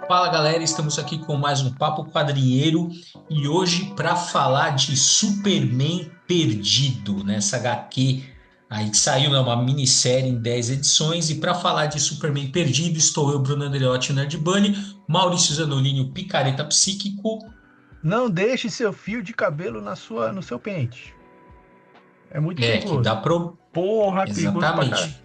Fala galera, estamos aqui com mais um Papo Quadrinheiro e hoje para falar de Superman Perdido, nessa HQ aí que saiu, né, uma minissérie em 10 edições. E para falar de Superman Perdido, estou eu, Bruno Andreotti, o Nerd Bunny, Maurício Zanolini, o Picareta Psíquico. Não deixe seu fio de cabelo no seu pente. É muito Que dá perigoso. pro... Porra, é perigoso pra caralho. Exatamente.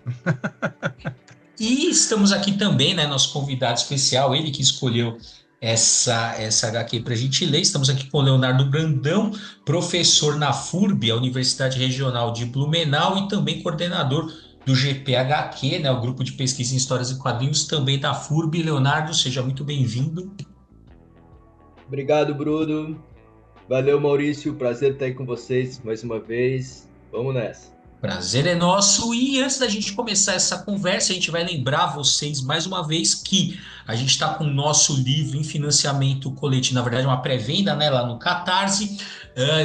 E estamos aqui também, né, nosso convidado especial, ele que escolheu essa HQ para a gente ler. Estamos aqui com o Leonardo Brandão, professor na FURB, a Universidade Regional de Blumenau, e também coordenador do GPHQ, né, o Grupo de Pesquisa em Histórias e Quadrinhos, também da FURB. Leonardo, seja muito bem-vindo. Obrigado, Bruno. Valeu, Maurício. Prazer estar aí com vocês mais uma vez. Vamos nessa. Prazer é nosso. E antes da gente começar essa conversa, a gente vai lembrar vocês mais uma vez que a gente está com o nosso livro em financiamento coletivo, na verdade, uma pré-venda, né, lá no Catarse.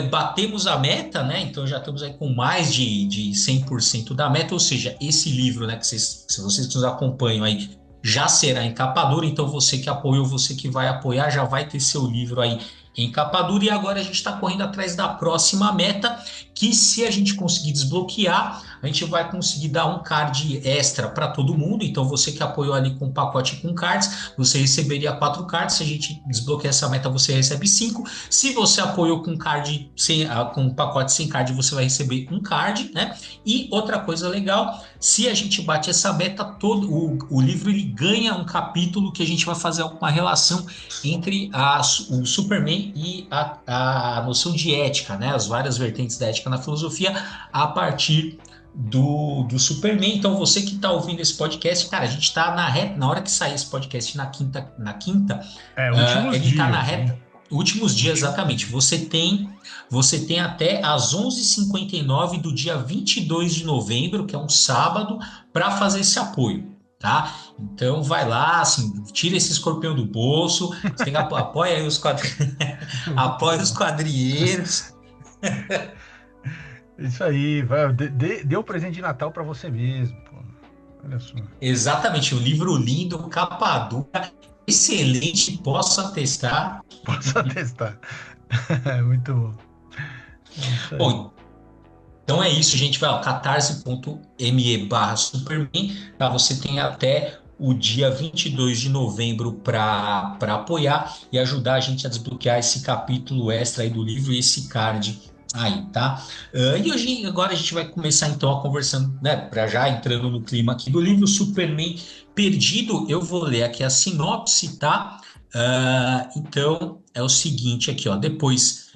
Batemos a meta, né? Então já estamos aí com mais de 100% da meta, ou seja, esse livro, né, que vocês, se vocês nos acompanham aí, já será em capa dura. Então você que apoiou, você que vai apoiar, já vai ter seu livro aí em capa dura. E agora a gente está correndo atrás da próxima meta, que se a gente conseguir desbloquear, a gente vai conseguir dar um card extra para todo mundo. Então você que apoiou ali com o pacote com cards, você receberia 4 cards. Se a gente desbloquear essa meta, você recebe 5. Se você apoiou com card sem, com um pacote sem card, você vai receber um card, né? E outra coisa legal, se a gente bate essa meta, todo o livro ele ganha um capítulo que a gente vai fazer uma relação entre o Superman e a noção de ética, né? As várias vertentes da ética na filosofia a partir do Superman. Então, você que está ouvindo esse podcast, cara, a gente está na hora que sair esse podcast na quinta, Últimos ele está na dias, hein? reta. Últimos dias, Últimos exatamente. dias. Você tem até às 11h59 do dia 22 de novembro, que é um sábado, para fazer esse apoio, tá? Então vai lá, assim, tira esse escorpião do bolso, você tem que apoia aí Muito apoia os bom. quadrinheiros. Isso aí, vai, dê um presente de Natal pra você mesmo, pô. Olha só. Exatamente, um livro lindo, capa dura, excelente, posso atestar. Posso atestar. Muito bom. É isso aí. Bom, então é isso, gente. Vai, ó, catarse.me/Superman, tá? Você tem até o dia 22 de novembro para apoiar e ajudar a gente a desbloquear esse capítulo extra aí do livro e esse card aí, tá? E hoje, agora a gente vai começar então a conversando, né? Para já entrando no clima aqui do livro Superman Perdido, eu vou ler aqui a sinopse, tá? Então é o seguinte aqui, ó. Depois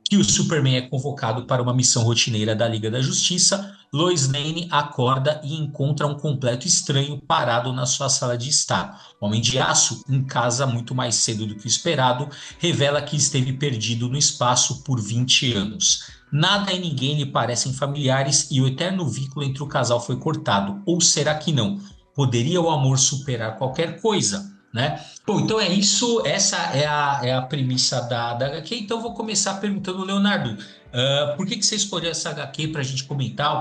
que o Superman é convocado para uma missão rotineira da Liga da Justiça, Lois Lane acorda e encontra um completo estranho parado na sua sala de estar. Homem de Aço, em casa muito mais cedo do que o esperado, revela que esteve perdido no espaço por 20 anos. Nada e ninguém lhe parecem familiares e o eterno vínculo entre o casal foi cortado. Ou será que não? Poderia o amor superar qualquer coisa, né? Bom, então é isso, essa é a premissa da HQ. Então eu vou começar perguntando, Leonardo, por que você escolheu essa HQ para a gente comentar? O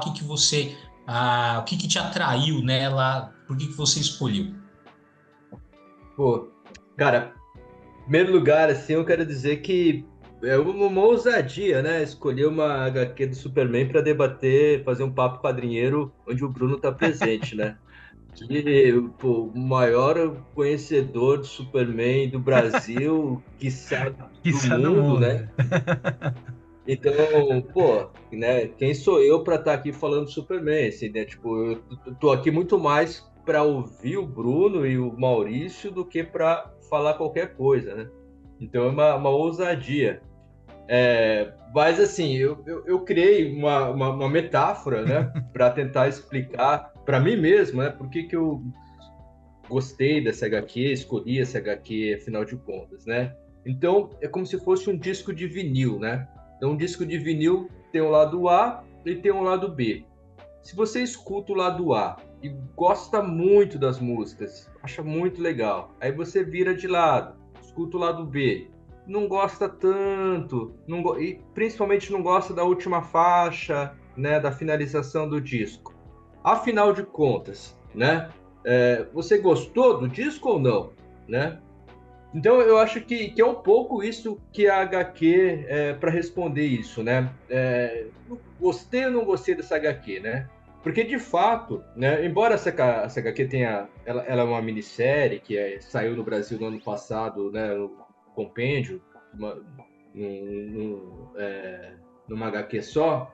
que te atraiu nela? Por que você escolheu? Pô, cara, em primeiro lugar, assim, eu quero dizer que é uma ousadia, né? Escolher uma HQ do Superman para debater, fazer um papo quadrinheiro onde o Bruno tá presente, né? Que, pô, o maior conhecedor do Superman do Brasil, quiçá do Quiçá do mundo, mundo. né? Então, pô, né? Quem sou eu para estar aqui falando do Superman, assim, né? Tipo, eu tô aqui muito mais para ouvir o Bruno e o Maurício do que para falar qualquer coisa, né? Então é uma ousadia. Mas assim, eu criei uma metáfora, né? Para tentar explicar para mim mesmo, né? Por que eu gostei dessa HQ, escolhi essa HQ, afinal de contas, né? Então, é como se fosse um disco de vinil, né? Então, um disco de vinil tem o lado A e tem o lado B. Se você escuta o lado A e gosta muito das músicas, acha muito legal, aí você vira de lado, escuta o lado B, não gosta tanto, e principalmente não gosta da última faixa, né, da finalização do disco. Afinal de contas, né? Você gostou do disco ou não, né? Então, eu acho que é um pouco isso que a HQ para responder isso, né? Gostei ou não gostei dessa HQ, né? Porque, de fato, né, embora essa HQ tenha... Ela é uma minissérie que saiu no Brasil no ano passado, né, no compêndio, numa HQ só,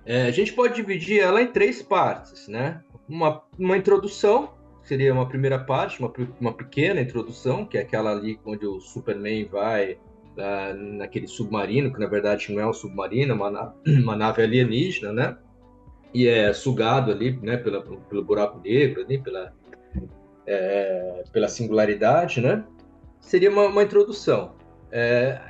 a gente pode dividir ela em 3 partes, né? Uma introdução, que seria uma primeira parte, uma pequena introdução, que é aquela ali onde o Superman vai naquele submarino, que na verdade não é um submarino, é uma nave alienígena, né? E é sugado ali, né, pelo buraco negro, ali, pela singularidade, né? Seria uma introdução.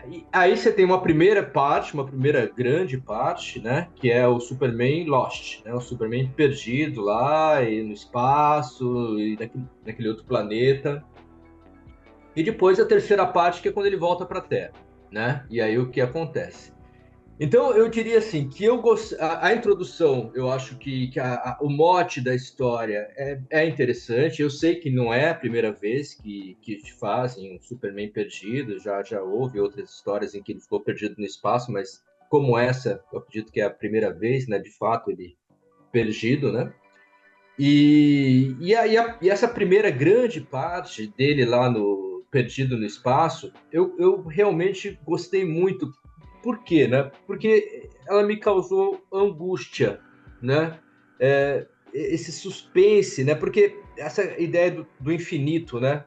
E aí você tem uma primeira parte, uma primeira grande parte, né? Que é o Superman Lost, né? O Superman perdido lá e no espaço e naquele outro planeta. E depois a terceira parte, que é quando ele volta para a Terra, né? E aí o que acontece? Então, eu diria assim, que a introdução, eu acho que o mote da história é interessante. Eu sei que não é a primeira vez que fazem um Superman perdido, já houve outras histórias em que ele ficou perdido no espaço, mas como essa, eu acredito que é a primeira vez, né, de fato, ele perdido, né? E essa primeira grande parte dele lá no Perdido no Espaço, eu realmente gostei muito. Por quê, né? Porque ela me causou angústia, né? Esse suspense, né? Porque essa ideia do infinito, né?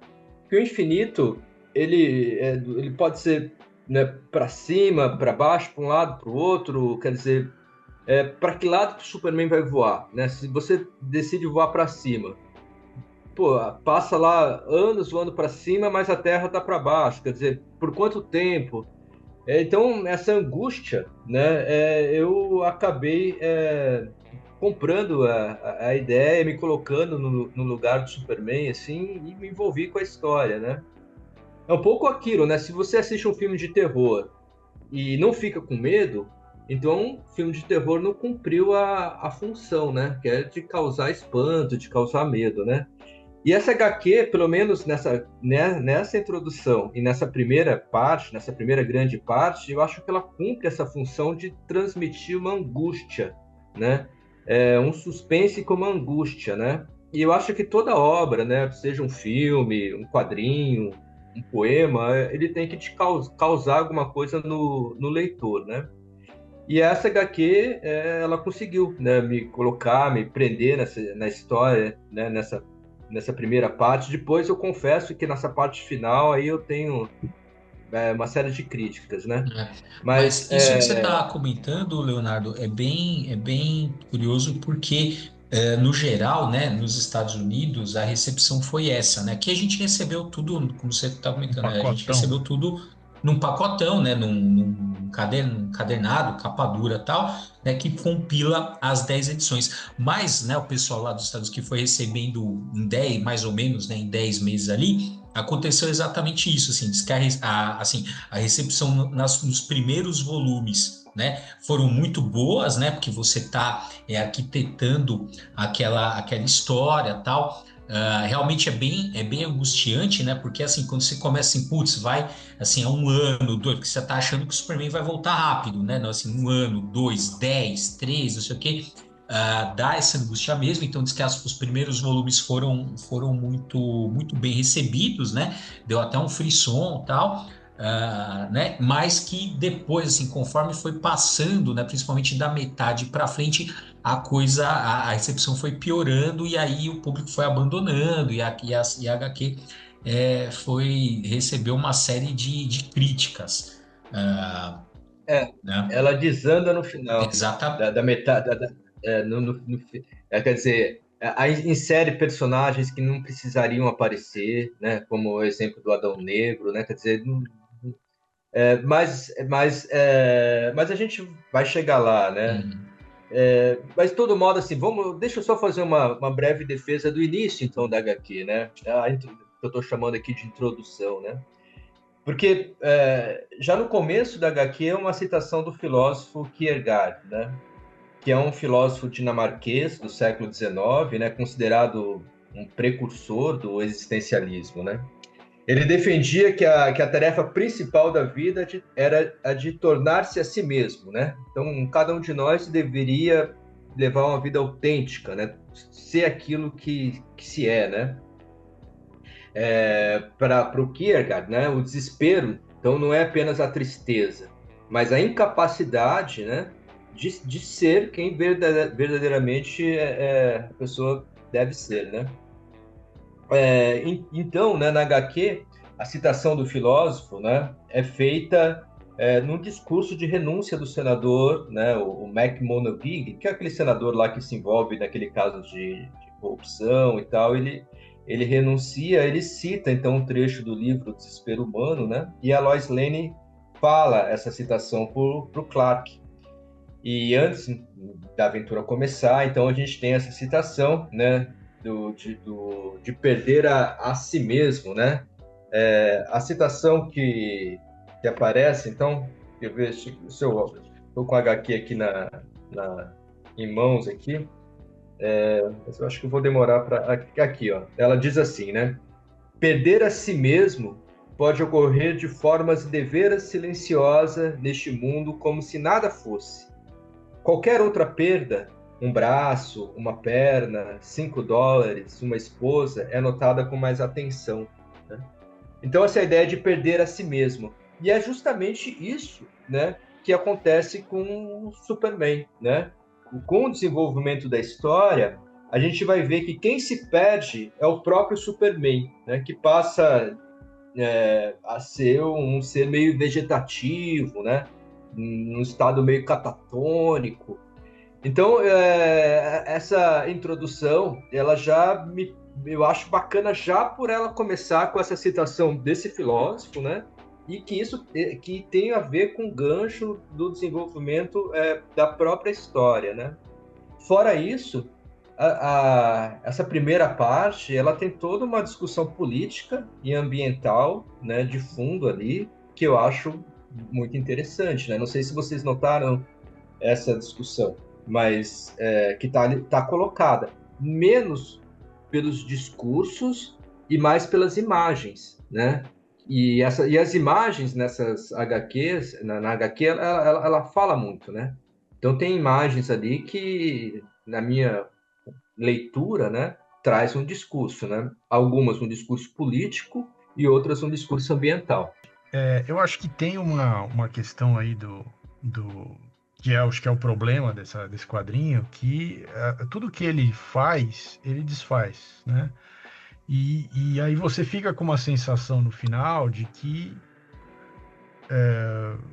Que o infinito, ele pode ser, né, para cima, para baixo, para um lado, para o outro, quer dizer, para que lado que o Superman vai voar, né? Se você decide voar para cima, pô, passa lá anos voando para cima, mas a Terra está para baixo. Quer dizer, por quanto tempo? Então, essa angústia, né? Eu acabei comprando a ideia, me colocando no lugar do Superman, assim, e me envolvi com a história, né? É um pouco aquilo, né? Se você assiste um filme de terror e não fica com medo, então o filme de terror não cumpriu a função, né? Que é de causar espanto, de causar medo, né? E essa HQ, pelo menos nessa introdução e nessa primeira parte, nessa primeira grande parte, eu acho que ela cumpre essa função de transmitir uma angústia, né? Um suspense com uma angústia, né? E eu acho que toda obra, né, seja um filme, um quadrinho, um poema, ele tem que te causar alguma coisa no leitor, né? E essa HQ, ela conseguiu, né, me colocar, me prender na história, né, nessa primeira parte. Depois eu confesso que nessa parte final aí eu tenho uma série de críticas, né? Né? Mas Mas isso que você está comentando, Leonardo, é bem curioso porque, no geral, né, nos Estados Unidos, a recepção foi essa, né? Que a gente recebeu tudo, como você está Um comentando, né, a gente pacotão. recebeu tudo num pacotão, né? Num cadernado, capa dura tal, né? Que compila as 10 edições. Mas, né, o pessoal lá dos Estados Unidos que foi recebendo em 10, mais ou menos, né, em 10 meses ali, aconteceu exatamente isso, assim, diz que assim, a recepção nos primeiros volumes, né, foram muito boas, né, porque você está arquitetando aquela história tal. Realmente é bem angustiante, né? Porque assim, quando você começa assim, putz, vai assim, há um ano, dois, porque você tá achando que o Superman vai voltar rápido, né? Não, assim, um ano, dois, 10, três, não sei o quê. Dá essa angústia mesmo, então diz que os primeiros volumes foram muito bem recebidos, né? Deu até um frisson e tal. Né? Mas que depois, assim, conforme foi passando, né, principalmente da metade para frente, a recepção foi piorando e aí o público foi abandonando e a HQ recebeu uma série de críticas. Ah, é, né? ela desanda no final, Exata, da metade, quer dizer, insere personagens que não precisariam aparecer, né? Como o exemplo do Adão Negro, né? Quer dizer, mas a gente vai chegar lá, né? uhum. Mas de todo modo, assim, deixa eu só fazer uma breve defesa do início, então, da HQ, né? Que eu estou chamando aqui de introdução, né? Porque já no começo da HQ é uma citação do filósofo Kierkegaard, né? Que é um filósofo dinamarquês do século XIX, né? Considerado um precursor do existencialismo, né? Ele defendia que a tarefa principal da vida era a de tornar-se a si mesmo, né? Então, cada um de nós deveria levar uma vida autêntica, né? Ser aquilo que se é, né? Para o Kierkegaard, né? O desespero, então, não é apenas a tristeza, mas a incapacidade, né? De ser quem verdadeiramente a pessoa deve ser, né? Então, né, na HQ, a citação do filósofo, né, é feita num discurso de renúncia do senador, né, o Mac Monaghan, que é aquele senador lá que se envolve naquele caso de corrupção e tal. Ele renuncia, ele cita então um trecho do livro Desespero Humano, né, e a Lois Lane fala essa citação para o Clark. E antes da aventura começar, então a gente tem essa citação, né, de perder a si mesmo, né? A citação que aparece, então, eu vejo se eu estou com a HQ aqui em mãos aqui, mas eu acho que eu vou demorar para aqui, ó. Ela diz assim, né? Perder a si mesmo pode ocorrer de formas deveras silenciosa neste mundo, como se nada fosse. Qualquer outra perda, um braço, uma perna, $5, uma esposa, é notada com mais atenção, né? Então, essa ideia de perder a si mesmo. E é justamente isso, né, que acontece com o Superman, né? Com o desenvolvimento da história, a gente vai ver que quem se perde é o próprio Superman, né, que passa a ser um ser meio vegetativo, né? Num estado meio catatônico. Então, essa introdução, eu acho bacana já por ela começar com essa citação desse filósofo, né? E que isso que tem a ver com o gancho do desenvolvimento da própria história, né? Fora isso, essa primeira parte, ela tem toda uma discussão política e ambiental, né, de fundo ali, que eu acho muito interessante, né? Não sei se vocês notaram essa discussão, mas que tá colocada menos pelos discursos e mais pelas imagens, né? E as imagens nessas HQs, na HQ, ela fala muito, né? Então tem imagens ali que, na minha leitura, né, traz um discurso, né? Algumas um discurso político e outras um discurso ambiental. Eu acho que tem uma questão aí que acho que é o problema desse quadrinho, que tudo que ele faz, ele desfaz, né? E aí você fica com uma sensação no final de que,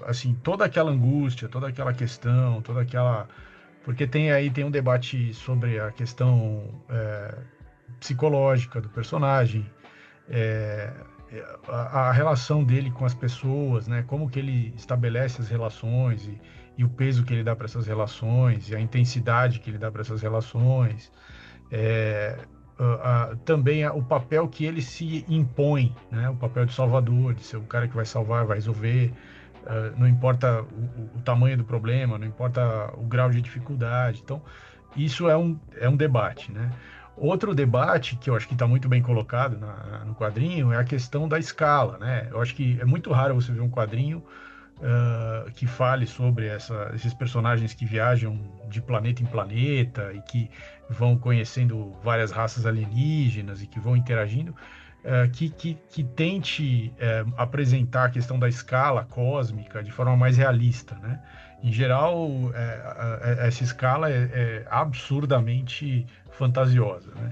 assim, toda aquela angústia, toda aquela questão, porque tem um debate sobre a questão psicológica do personagem, é, a relação dele com as pessoas, né? Como que ele estabelece as relações e o peso que ele dá para essas relações e a intensidade que ele dá para essas relações. Também o papel que ele se impõe, né? O papel de salvador, de ser o cara que vai salvar, vai resolver. Não importa o tamanho do problema, não importa o grau de dificuldade. Então, isso é um debate, né? Outro debate que eu acho que está muito bem colocado no quadrinho é a questão da escala, né? Eu acho que é muito raro você ver um quadrinho que fale sobre esses personagens que viajam de planeta em planeta e que vão conhecendo várias raças alienígenas e que vão interagindo, que tente apresentar a questão da escala cósmica de forma mais realista, né? Em geral, essa escala é absurdamente fantasiosa, né?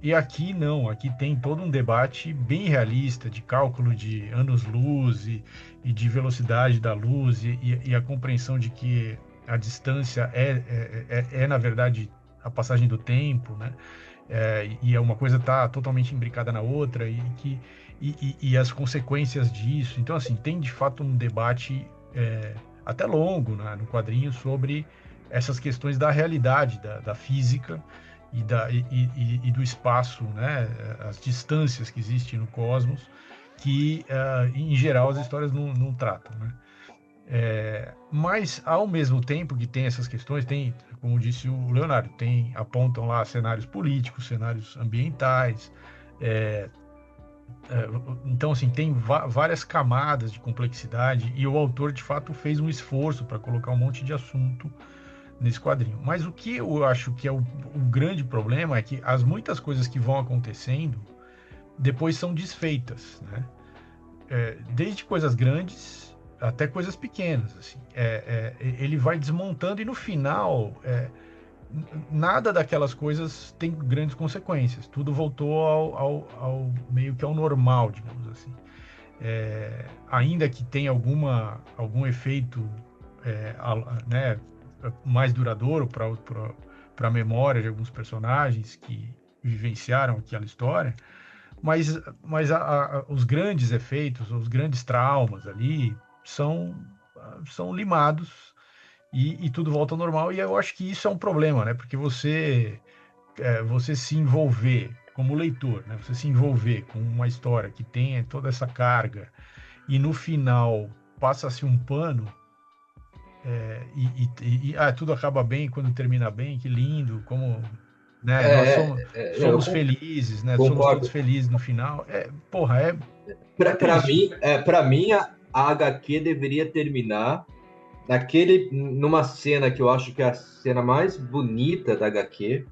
E aqui não, aqui tem todo um debate bem realista de cálculo de anos-luz e de velocidade da luz e a compreensão de que a distância na verdade, a passagem do tempo, né? E uma coisa está totalmente imbricada na outra e as consequências disso. Então, assim, tem de fato um debate até longo, né, no quadrinho sobre essas questões da realidade, da física e do espaço, né, as distâncias que existem no cosmos, que, em geral, as histórias não tratam, né? Mas, ao mesmo tempo que tem essas questões, como disse o Leonardo, apontam lá cenários políticos, cenários ambientais, Então, assim, tem várias camadas de complexidade e o autor, de fato, fez um esforço para colocar um monte de assunto nesse quadrinho. Mas o que eu acho que é o grande problema é que as muitas coisas que vão acontecendo depois são desfeitas, né? Desde coisas grandes até coisas pequenas, assim. Ele vai desmontando e no final nada daquelas coisas tem grandes consequências. Tudo voltou ao meio que ao normal, digamos assim. Ainda que tenha algum efeito né, mais duradouro para a memória de alguns personagens que vivenciaram aquela história, mas os grandes efeitos, os grandes traumas ali são limados e tudo volta ao normal. E eu acho que isso é um problema, né? Porque você se envolver como leitor, né? Você se envolver com uma história que tem toda essa carga e no final passa-se um pano tudo acaba bem quando termina bem, que lindo, como, né? Nós somos felizes, né? Somos todos concordo. felizes no final. Porra, é Para mim, a HQ deveria terminar numa cena que eu acho que é a cena mais bonita da HQ,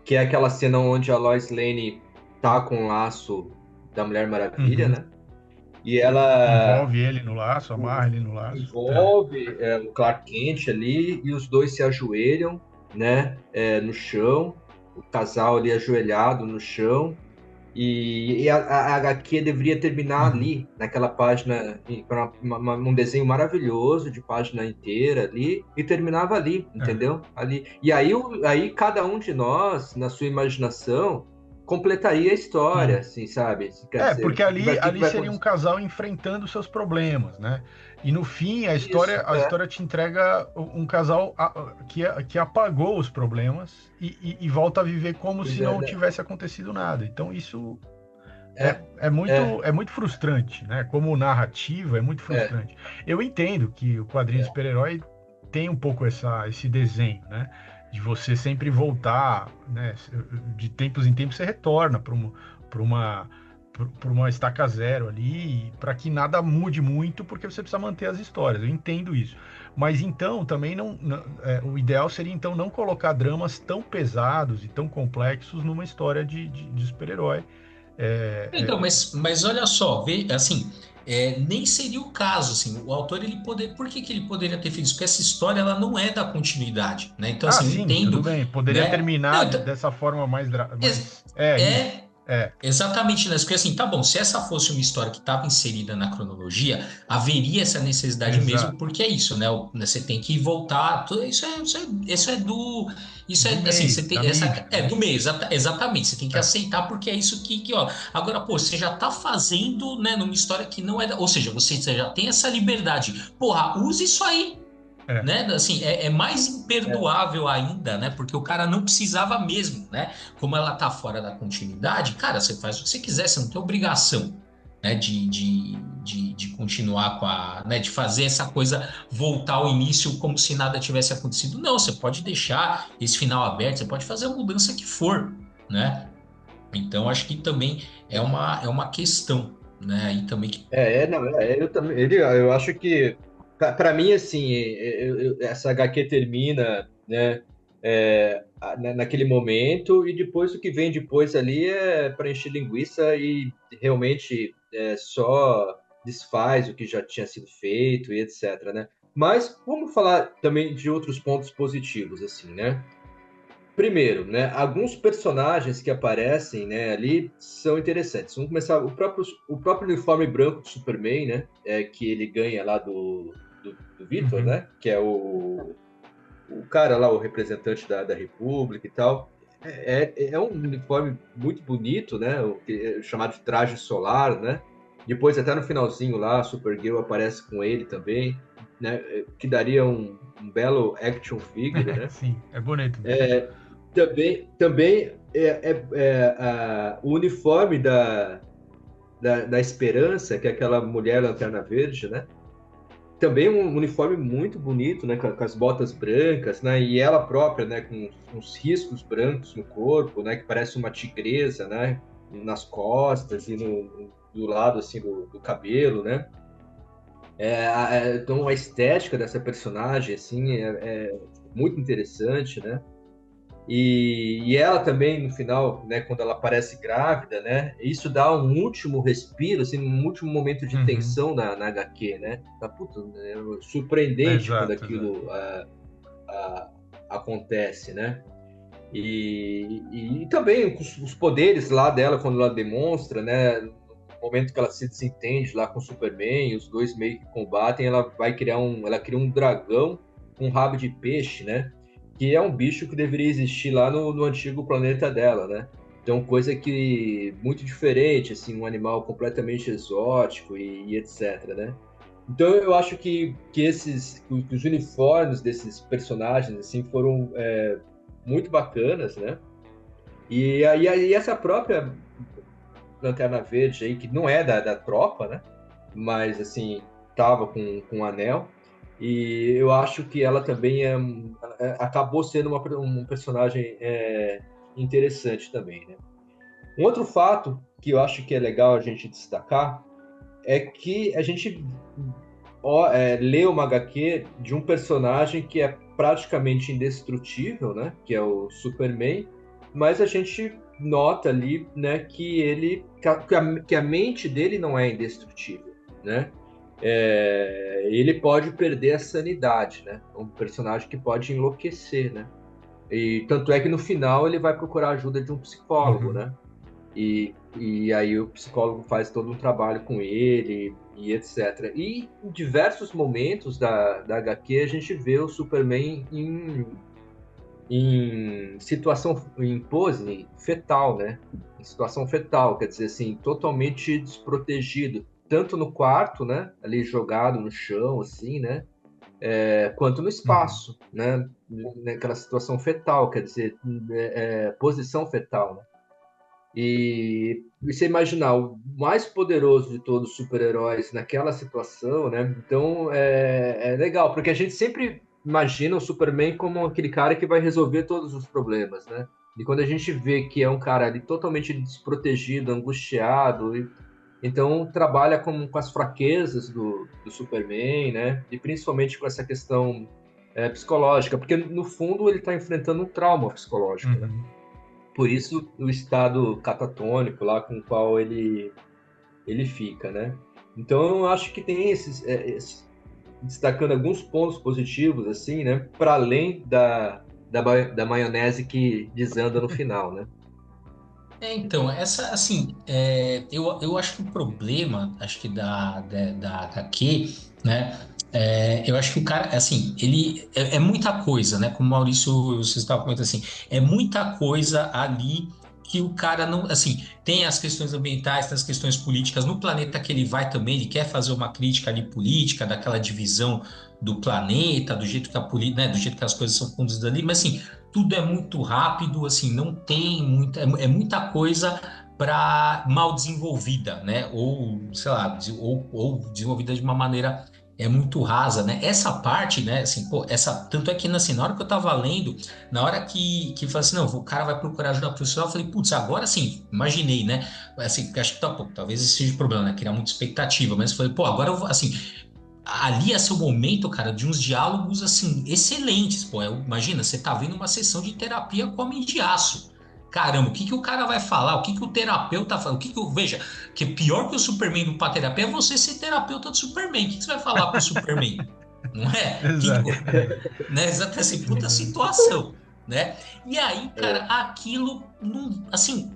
que é aquela cena onde a Lois Lane tá com o laço da Mulher Maravilha, né? E ela envolve ele no laço, amarra ele no laço. envolve o Clark Kent ali e os dois se ajoelham, né? No chão, o casal ali ajoelhado no chão. E a HQ deveria terminar ali, naquela página, um desenho maravilhoso de página inteira ali, e terminava ali, entendeu? Ali. E aí cada um de nós, na sua imaginação, completaria a história, assim, sabe? Quer dizer, porque ali vai seria acontecer? um casal enfrentando seus problemas, né? E no fim, a Isso, história te entrega um casal que apagou os problemas e volta a viver como se não né? tivesse acontecido nada. Então isso É, é muito frustrante, né? Como narrativa, é muito é, frustrante. Eu entendo que o quadrinho de super-herói tem um pouco esse desenho, né? De você sempre voltar, né? De tempos em tempos você retorna para uma estaca zero ali, para que nada mude muito, porque você precisa manter as histórias. Eu entendo isso. Mas então também o ideal seria então não colocar dramas tão pesados e tão complexos numa história de super-herói. Então, mas olha só, assim, nem seria o caso, assim, o autor, por que que ele poderia ter feito isso? Porque essa história, ela não é da continuidade, né? Então, assim, eu Sim, tudo entendo, bem. Poderia né? Não, terminar então, dessa forma é, isso. é exatamente, né? Porque assim, tá bom, se essa fosse uma história que estava inserida na cronologia, haveria essa necessidade mesmo, Exato. porque é isso, né? Você tem que voltar, isso Do é assim, meio, você da tem mídia, né? do meio, exatamente, você tem que É, aceitar porque é isso que ó, agora, pô, você já tá fazendo, né, numa história que não é, ou seja, você já tem essa liberdade, porra, use isso aí, é, né? Assim, é mais é, imperdoável ainda, né? Porque o cara não precisava mesmo, né? Como ela tá fora da continuidade, cara, você faz o que você quiser, você não tem obrigação, né? De continuar né? De fazer essa coisa voltar ao início como se nada tivesse acontecido. Não, você pode deixar esse final aberto, você pode fazer a mudança que for, né? Então, acho que também é uma questão, né? E também que não, eu também, eu acho que, para mim, assim, essa HQ termina, né, naquele momento, e depois o que vem depois ali é para encher linguiça e realmente só desfaz o que já tinha sido feito e etc, né? Mas vamos falar também de outros pontos positivos, assim, né? Primeiro, né, alguns personagens que aparecem, né, ali são interessantes. Vamos começar o próprio uniforme branco do Superman, né, que ele ganha lá do Victor, uhum, né, que é o cara lá, o representante da República e tal. É um uniforme muito bonito, né, chamado de traje solar, né. Depois, até no finalzinho lá, a Supergirl aparece com ele também, né, que daria um belo action figure, né. sim, é bonito mesmo. Também o uniforme da Esperança, que é aquela mulher lanterna verde, né? Também um uniforme muito bonito, né? Com as botas brancas, né? E ela própria, né? Com uns riscos brancos no corpo, né? Que parece uma tigresa, né? nas costas e do lado assim do cabelo, né? Então a estética dessa personagem assim é muito interessante, né? E ela também no final, né, quando ela aparece grávida, né, isso dá um último respiro, assim, um último momento de Uhum. tensão na HQ, né? Tá, puta, né, surpreendente quando Exato, exato. aquilo acontece, né? E também os poderes lá dela quando ela demonstra, né? No momento que ela se desentende lá com o Superman, os dois meio que combatem, ela cria um dragão com rabo de peixe, né? Que é um bicho que deveria existir lá no antigo planeta dela, né? Então, coisa que muito diferente, assim, um animal completamente exótico e etc, né? Então, eu acho que os uniformes desses personagens, assim, foram muito bacanas, né? E essa própria Lanterna Verde aí, que não é da tropa, né? Mas, assim, tava com um anel. E eu acho que ela também acabou sendo um personagem interessante também, né? Um outro fato que eu acho que é legal a gente destacar é que a gente lê uma HQ de um personagem que é praticamente indestrutível, né? Que é o Superman, mas a gente nota ali, né, que a mente dele não é indestrutível, né? Ele pode perder a sanidade, né? É um personagem que pode enlouquecer, né? E tanto é que no final ele vai procurar ajuda de um psicólogo, Uhum. né? E aí o psicólogo faz todo um trabalho com ele e etc. E em diversos momentos da HQ a gente vê o Superman em situação, em pose fetal, né? Em situação fetal, quer dizer assim, totalmente desprotegido, tanto no quarto, né? Ali jogado no chão, assim, né? Quanto no Uhum. espaço, né? Naquela situação fetal, quer dizer, posição fetal, né? E você imaginar o mais poderoso de todos os super-heróis naquela situação, né? Então é legal, porque a gente sempre imagina o Superman como aquele cara que vai resolver todos os problemas, né? E quando a gente vê que é um cara ali totalmente desprotegido, angustiado, então trabalha com as fraquezas do Superman, né? E principalmente com essa questão psicológica, porque no fundo ele está enfrentando um trauma psicológico, né? Uhum. Por isso o estado catatônico lá com o qual ele fica, né? Então eu acho que tem destacando alguns pontos positivos assim, né? Para além da maionese que desanda no final, né? Então, essa, assim, eu acho que o problema, acho que da HQ, né, eu acho que o cara, assim, ele é muita coisa, né, como o Maurício, você estava comentando assim, é muita coisa ali que o cara não, assim, tem as questões ambientais, tem as questões políticas, no planeta que ele vai também, ele quer fazer uma crítica ali política, daquela divisão do planeta, do jeito que né, do jeito que as coisas são conduzidas ali, mas assim, tudo é muito rápido, assim, não tem muita, é muita coisa para mal desenvolvida, né? Ou, sei lá, ou desenvolvida de uma maneira muito rasa, né? Essa parte, né, assim, pô, tanto é que assim, na hora que eu tava lendo, na hora que fala assim, não, o cara vai procurar ajuda profissional, eu falei, putz, agora sim, imaginei, né? Assim, acho que pô, talvez esse seja o problema, né? Criar muita expectativa, mas eu falei, pô, agora eu vou, assim, ali é seu momento, cara, de uns diálogos assim excelentes, pô. Imagina, você tá vendo uma sessão de terapia com Homem de Aço. Caramba, o que que o cara vai falar? O que que o terapeuta fala? Veja, que pior que o Superman do pra terapia é você ser terapeuta do Superman. O que que você vai falar pro Superman? Não é? Exato, exato. Né? Exato, assim, puta situação, né? E aí, cara, É, aquilo não, assim,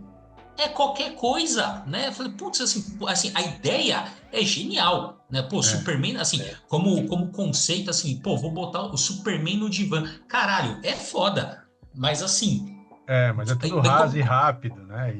é qualquer coisa, né? Eu falei, putz, assim, a ideia é genial, né? Pô, É, Superman, assim, como conceito, assim, pô, vou botar o Superman no divã. Caralho, é foda. Mas assim, mas é tudo daí raso e rápido, né?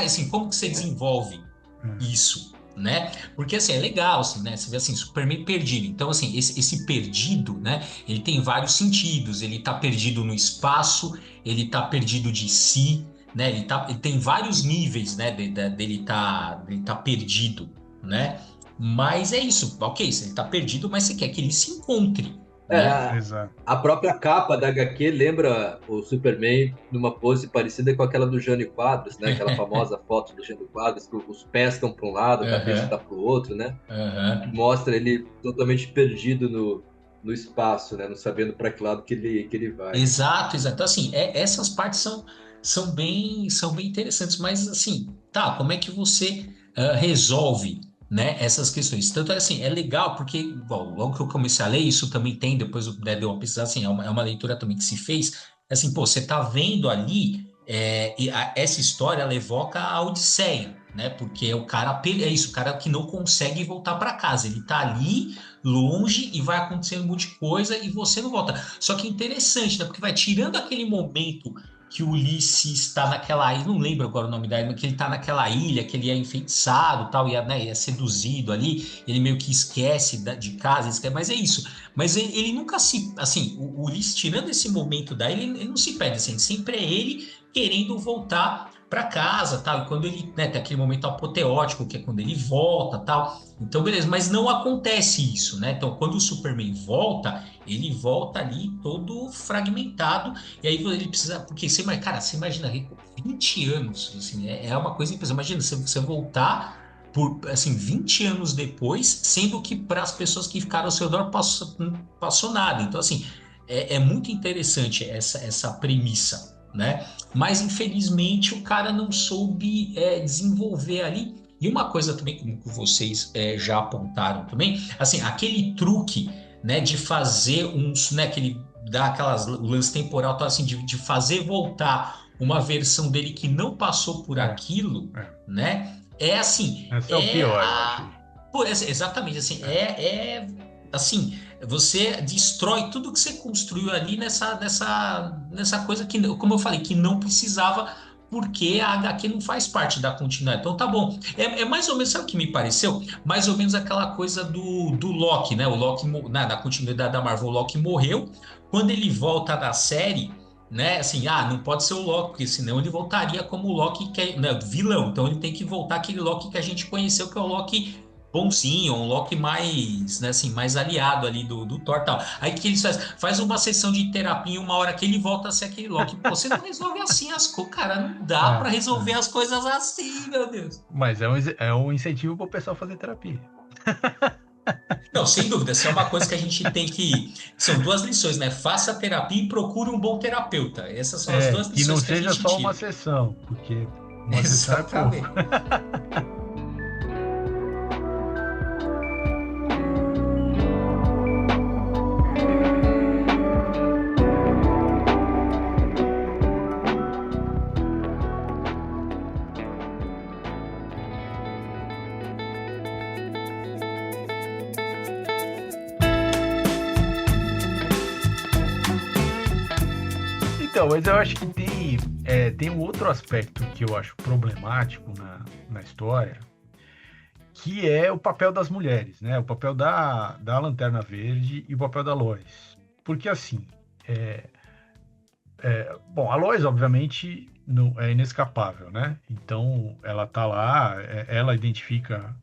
assim, como que você desenvolve É. isso, né? Porque assim, é legal, assim, né? Você vê assim, Superman perdido. Então, assim, esse perdido, né? Ele tem vários sentidos. Ele tá perdido no espaço, ele tá perdido de si, né? Ele tem vários níveis, né? Dele tá perdido, né? Mas é isso, ok, se ele tá perdido, mas você quer que ele se encontre. né? Exato. A própria capa da HQ lembra o Superman numa pose parecida com aquela do Jânio Quadros, né? Aquela famosa foto do Jânio Quadros, que os pés estão para um lado, a cabeça está Aham, para o outro, né? Que aham. mostra ele totalmente perdido no espaço, né? Não sabendo para que lado que ele vai. Exato, exato. Então, assim, essas partes são bem interessantes, mas assim, tá, como é que você resolve, né, essas questões? Tanto é assim, é legal porque, bom, logo que eu comecei a ler, isso também tem, depois eu dei uma pesquisada, assim, é uma leitura também que se fez, assim, pô, você tá vendo ali, essa história, ela evoca a Odisseia, né, porque o cara, é isso, o cara que não consegue voltar para casa, ele tá ali longe e vai acontecendo um monte de coisa e você não volta. Só que é interessante, né? Porque vai tirando aquele momento que o Ulisses está naquela ilha, não lembro agora o nome da ilha, mas que ele está naquela ilha, que ele é enfeitiçado, tal, e né, é seduzido ali, ele meio que esquece de casa, esquece, mas é isso. Mas ele nunca se, assim, o Ulisses tirando esse momento da ilha, ele não se perde, assim, sempre é ele querendo voltar para casa, tal, e quando ele, né, tem aquele momento apoteótico, que é quando ele volta, tal, então, beleza, mas não acontece isso, né? Então, quando o Superman volta, ele volta ali todo fragmentado, e aí ele precisa. Porque você, cara, você imagina, Rico, 20 anos, assim, é uma coisa impressionante. Imagina você voltar por, assim, 20 anos depois, sendo que para as pessoas que ficaram ao seu redor passou nada. Então, assim, é muito interessante essa premissa, né? Mas, infelizmente, o cara não soube desenvolver ali. E uma coisa também, como que vocês já apontaram também, assim, aquele truque, né, de fazer uns, né, que ele dá aquelas o lance temporal, tal, assim, de fazer voltar uma versão dele que não passou por É, aquilo, é. né, é assim, Esse é o pior, eu acho. pô, exatamente, assim, É. assim, você destrói tudo que você construiu ali nessa coisa que, como eu falei, que não precisava, porque a HQ não faz parte da continuidade. Então tá bom. É mais ou menos, sabe o que me pareceu? Mais ou menos aquela coisa do Loki, né? O Loki, na continuidade da Marvel, o Loki morreu. Quando ele volta da série, né? Assim, não pode ser o Loki, porque senão ele voltaria como o Loki que é, né, vilão. Então ele tem que voltar aquele Loki que a gente conheceu, que é o Loki bonzinho, um Loki mais, né, assim, mais aliado ali do Thor e tal. Aí o que eles fazem? Faz uma sessão de terapia, uma hora que ele volta a ser aquele Loki. Pô, você não resolve assim as coisas, cara. Não dá pra É, resolver é. as coisas assim, meu Deus. Mas é um incentivo para o pessoal fazer terapia. Não, sem dúvida, essa é uma coisa que a gente tem que. São duas lições, né? Faça terapia e procure um bom terapeuta. Essas são as duas Que não lições que a seja gente só uma tira. sessão, porque uma sessão é pouco. Exatamente. Então, mas eu acho que tem um outro aspecto que eu acho problemático na história, que é o papel das mulheres, né? O papel da Lanterna Verde e o papel da Lois. Porque, assim, bom, a Lois, obviamente, não, é inescapável, né? Então, ela tá lá, ela identifica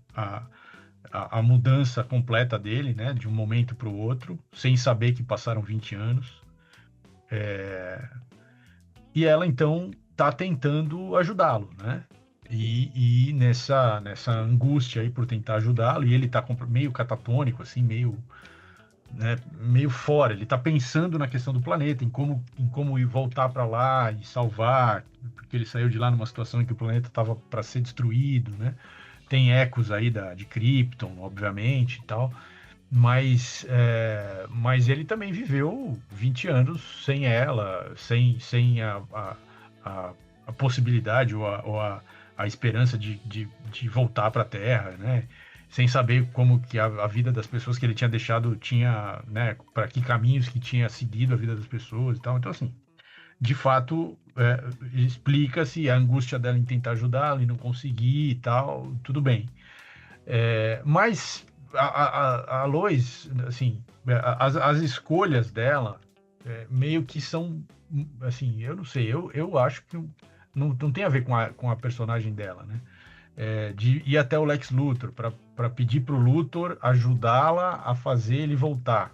a mudança completa dele, né? De um momento para o outro, sem saber que passaram 20 anos. E ela, então, tá tentando ajudá-lo, né? E nessa angústia aí por tentar ajudá-lo, e ele tá meio catatônico, assim, meio fora. Ele tá pensando na questão do planeta, em como ir voltar para lá e salvar, porque ele saiu de lá numa situação em que o planeta estava para ser destruído, né? Tem ecos aí de Krypton, obviamente, e tal. Mas ele também viveu 20 anos sem ela, sem a possibilidade ou a esperança de voltar para a Terra, né? Sem saber como que a vida das pessoas que ele tinha deixado tinha, né? Para que caminhos que tinha seguido a vida das pessoas e tal. Então, assim, de fato, explica-se a angústia dela em tentar ajudá-lo e não conseguir e tal, tudo bem. Mas a Lois, assim, as escolhas dela meio que são, assim, eu não sei, eu acho que não tem a ver com a personagem dela, né? De ir até o Lex Luthor para pedir para o Luthor ajudá-la a fazer ele voltar.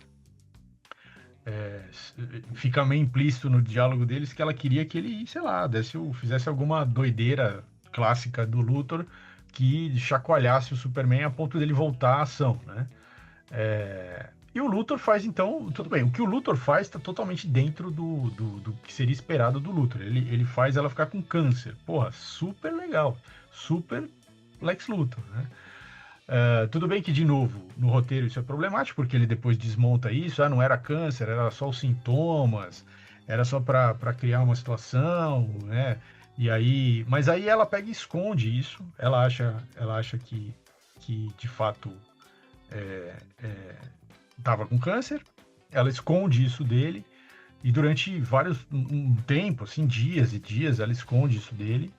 fica meio implícito no diálogo deles que ela queria que ele, sei lá, fizesse alguma doideira clássica do Luthor que chacoalhasse o Superman a ponto dele voltar à ação, né? E o Luthor faz, então, tudo bem. O que o Luthor faz está totalmente dentro do que seria esperado do Luthor. Ele faz ela ficar com câncer. Porra, super legal. Super Lex Luthor, né? Tudo bem que, de novo, no roteiro isso é problemático, porque ele depois desmonta isso. Não era câncer, era só os sintomas, era só para criar uma situação, né? Mas aí ela pega e esconde isso. Ela acha que de fato estava com câncer. Ela esconde isso dele e durante um tempo, assim, dias e dias, ela esconde isso dele.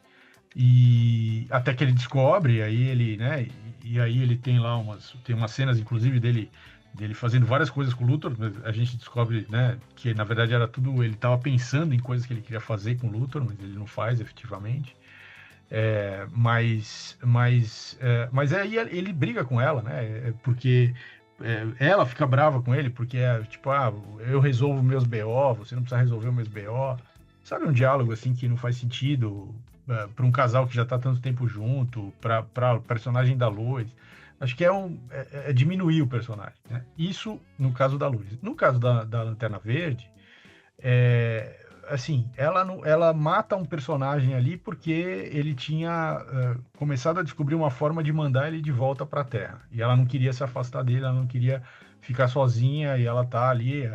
E até que ele descobre, aí ele, né? E aí ele tem lá umas cenas, inclusive, dele fazendo várias coisas com o Luthor. A gente descobre, né, que na verdade era tudo, ele estava pensando em coisas que ele queria fazer com o Luthor, mas ele não faz efetivamente. Mas aí ele briga com ela, né? Porque ela fica brava com ele, porque tipo, eu resolvo meus BO, você não precisa resolver os meus BO. Sabe, um diálogo assim que não faz sentido para um casal que já está tanto tempo junto, para o personagem da Lois. Acho que é diminuir o personagem, né? Isso no caso da Lois. No caso da Lanterna Verde, assim, ela mata um personagem ali porque ele tinha começado a descobrir uma forma de mandar ele de volta para a Terra. E ela não queria se afastar dele, ela não queria ficar sozinha, e ela tá ali,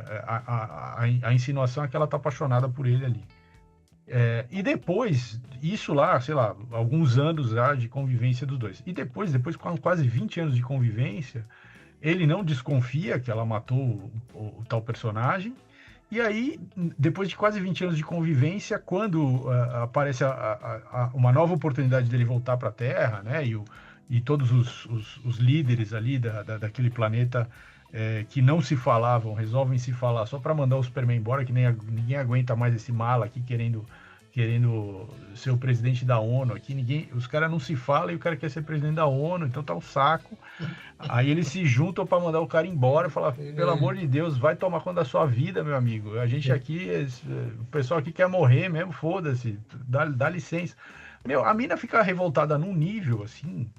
a insinuação é que ela tá apaixonada por ele ali. E depois, isso lá, sei lá, alguns anos já de convivência dos dois. E depois com quase 20 anos de convivência, ele não desconfia que ela matou o tal personagem. E aí, depois de quase 20 anos de convivência, quando aparece uma nova oportunidade dele voltar para a Terra, né? E todos os líderes ali daquele planeta que não se falavam, resolvem se falar só para mandar o Superman embora, que ninguém aguenta mais esse mala aqui querendo ser o presidente da ONU aqui, os caras não se falam e o cara quer ser presidente da ONU, então tá um saco. Aí eles se juntam para mandar o cara embora e falar, pelo amor de Deus, vai tomar conta da sua vida, meu amigo. A gente aqui, o pessoal aqui quer morrer mesmo, foda-se, dá licença. A mina fica revoltada num nível, assim,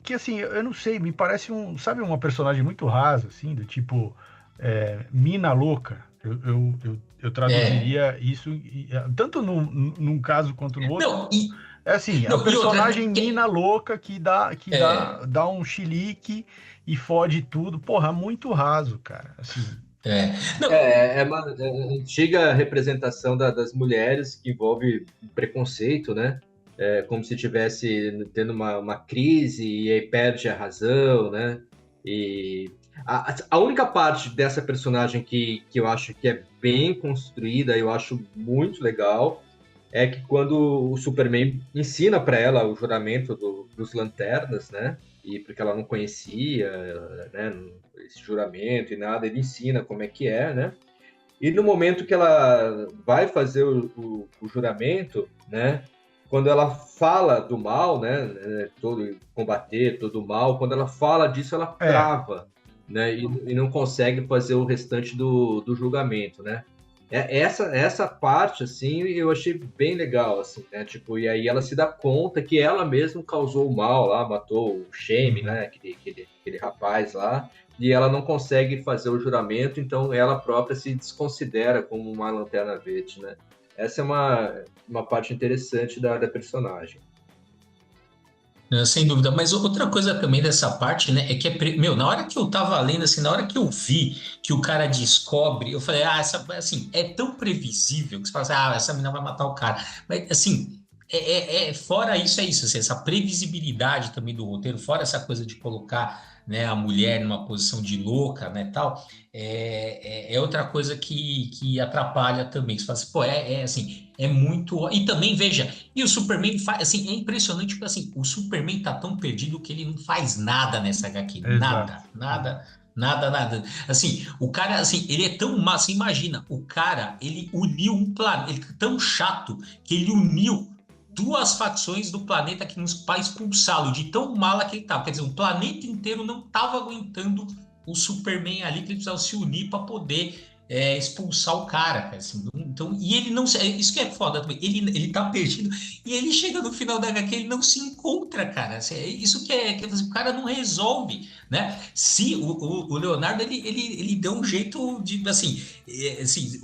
que assim, eu não sei, me parece sabe, uma personagem muito rasa, assim, do tipo mina louca. Eu traduziria isso tanto num caso quanto no outro. Não, assim, a personagem mina louca que dá um chilique e fode tudo. Porra, muito raso, cara. Assim. É uma antiga representação das mulheres que envolve preconceito, né? Como se estivesse tendo uma crise e aí perde a razão, né? E a única parte dessa personagem que eu acho que é bem construída, eu acho muito legal, é que quando o Superman ensina para ela o juramento dos Lanternas, né? E porque ela não conhecia, né, esse juramento e nada, ele ensina como é que é, né? E no momento que ela vai fazer o juramento, né? Quando ela fala do mal, né? Combater todo o mal, quando ela fala disso, ela trava, né? E não consegue fazer o restante do julgamento, né? Essa parte, assim, eu achei bem legal, assim, né? Tipo, e aí ela se dá conta que ela mesma causou o mal lá, matou o Shame, né? Aquele rapaz lá, e ela não consegue fazer o juramento, então ela própria se desconsidera como uma Lanterna Verde, né? Essa é uma parte interessante da personagem. Sem dúvida, mas outra coisa também dessa parte, né, é que na hora que eu tava lendo, assim, na hora que eu vi que o cara descobre, eu falei, assim, é tão previsível que você fala assim, essa menina vai matar o cara. Mas, assim, fora isso, assim, essa previsibilidade também do roteiro, fora essa coisa de colocar, né, a mulher numa posição de louca, né, tal, é outra coisa que atrapalha também. Você fala assim, pô, assim, é muito... E também, veja, e o Superman faz, assim, é impressionante, porque, assim, o Superman tá tão perdido que ele não faz nada nessa HQ, nada. Assim, o cara, assim, ele é tão massa, imagina, o cara, ele uniu um planeta, ele é tão chato que ele uniu duas facções do planeta que nos para expulsá-lo de tão mala que ele estava. Quer dizer, o planeta inteiro não estava aguentando o Superman ali, que ele precisava se unir para poder expulsar o cara, cara, assim. Então, e ele não, isso que é foda também, ele tá perdido, e ele chega no final da HQ, ele não se encontra, cara, assim, isso que assim, o cara não resolve, né? Se o Leonardo, ele deu um jeito de, assim, assim,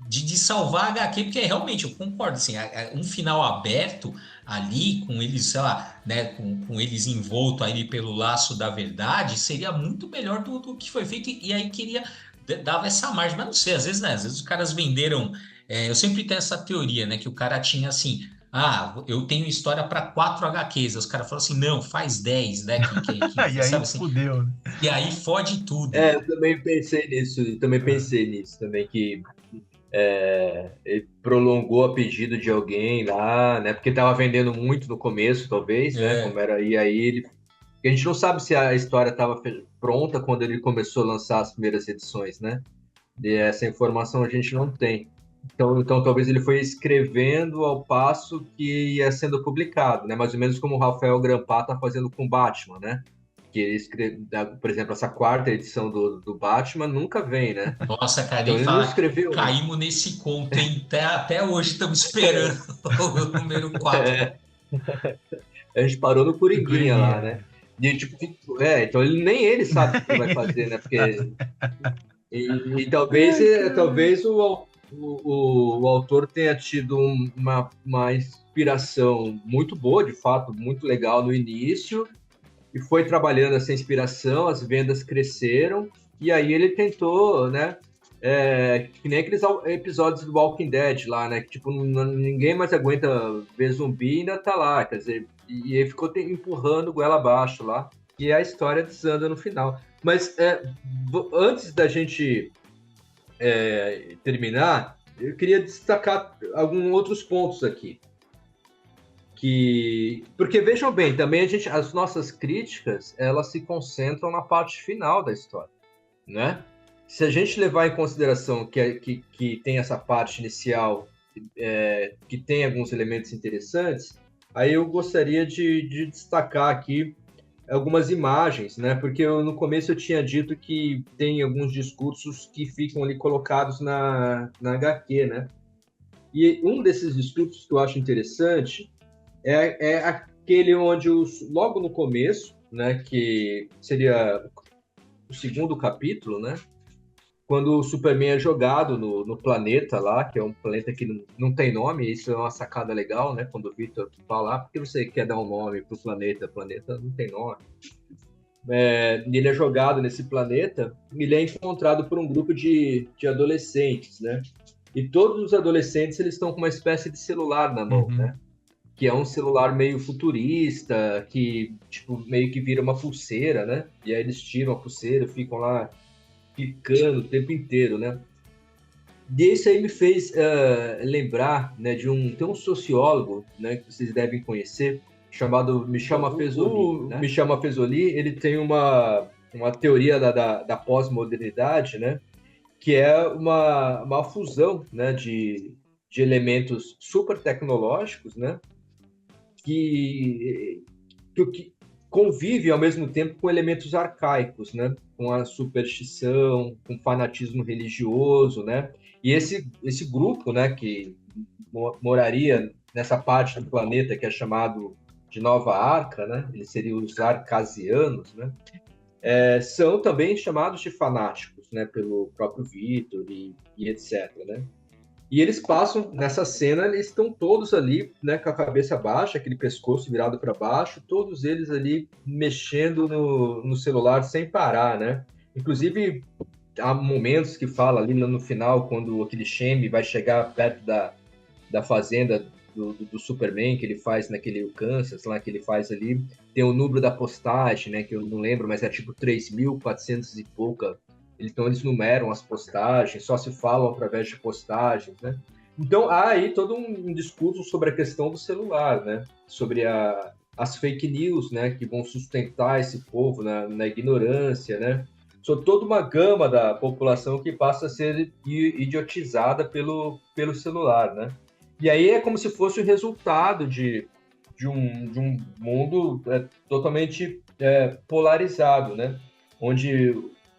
de salvar a HQ, porque realmente, eu concordo, assim, um final aberto ali, com eles, sei lá, né, com eles envolto ali pelo laço da verdade, seria muito melhor do que foi feito, e aí dava essa margem, mas não sei, às vezes, né, às vezes os caras venderam, eu sempre tenho essa teoria, né, que o cara tinha assim, eu tenho história para 4 HQs, os caras falaram assim, não, faz 10, né, E aí sabe assim, fudeu, né? e aí fode tudo. Eu também pensei nisso, também que ele prolongou a pedido de alguém lá, né? Porque estava vendendo muito no começo, talvez, né? Como É, era, e aí ele. A gente não sabe se a história estava pronta quando ele começou a lançar as primeiras edições, né? E essa informação a gente não tem. Então talvez ele foi escrevendo ao passo que ia sendo publicado, né? Mais ou menos como o Rafael Grampá está fazendo com Batman, né? Que ele escreve, por exemplo, essa quarta edição do Batman nunca vem, né? nossa, cara, Então nem ele não fala, escreveu. caímos nesse conto, hein, até hoje estamos esperando o número 4. A gente parou no O Coringuinha lá, Coringuinha. né? E, tipo, então nem ele sabe o que ele vai fazer, né? Porque e talvez, Ai, cara. talvez o autor tenha tido uma inspiração muito boa, de fato, muito legal no início, e foi trabalhando essa inspiração, as vendas cresceram, e aí ele tentou, né? Que nem aqueles episódios do Walking Dead lá, né? Que tipo, ninguém mais aguenta ver zumbi e ainda tá lá, quer dizer, e ele ficou empurrando goela abaixo lá, e a história desanda no final. Mas antes da gente terminar, eu queria destacar alguns outros pontos aqui. Porque vejam bem, também as nossas críticas, elas se concentram na parte final da história, né? Se a gente levar em consideração que tem essa parte inicial, que tem alguns elementos interessantes, aí eu gostaria de destacar aqui algumas imagens, né? Porque no começo eu tinha dito que tem alguns discursos que ficam ali colocados na HQ, né? E um desses discursos que eu acho interessante é aquele onde logo no começo, né? Que seria o segundo capítulo, né? Quando o Superman é jogado no planeta lá, que é um planeta que não tem nome, isso é uma sacada legal, né? Quando o Victor fala, por que você quer dar um nome para o planeta? O planeta não tem nome. Ele é jogado nesse planeta, ele é encontrado por um grupo de adolescentes, né? E todos os adolescentes eles estão com uma espécie de celular na mão, né? Que é um celular meio futurista, que tipo meio que vira uma pulseira, né? E aí eles tiram a pulseira, ficam lá picando o tempo inteiro, né? E isso aí me fez lembrar, né, tem um sociólogo, né, que vocês devem conhecer, chamado Michel Maffezoli. Né? Michel Maffezoli, ele tem uma teoria da pós-modernidade, né, que é uma fusão, né, de elementos super tecnológicos, né, que convive ao mesmo tempo com elementos arcaicos, né? Com a superstição, com o fanatismo religioso, né? E esse grupo, né, que moraria nessa parte do planeta que é chamado de Nova Arca, né? Eles seriam os arcasianos, né? São também chamados de fanáticos, né? Pelo próprio Victor e etc, né? E eles passam, nessa cena, eles estão todos ali, né, com a cabeça baixa, aquele pescoço virado para baixo, todos eles ali mexendo no celular sem parar, né? Inclusive, há momentos que fala ali no final, quando aquele Shame vai chegar perto da fazenda do Superman, que ele faz naquele Kansas, lá que ele faz ali, tem o número da postagem, né, que eu não lembro, mas é tipo 3.400 e pouca. Então eles numeram as postagens, só se falam através de postagens, né? Então há aí todo um discurso sobre a questão do celular, né? Sobre as fake news, né? Que vão sustentar esse povo na ignorância, né? Sobre toda uma gama da população que passa a ser idiotizada pelo celular, né? E aí é como se fosse o resultado de um mundo totalmente polarizado, né? Onde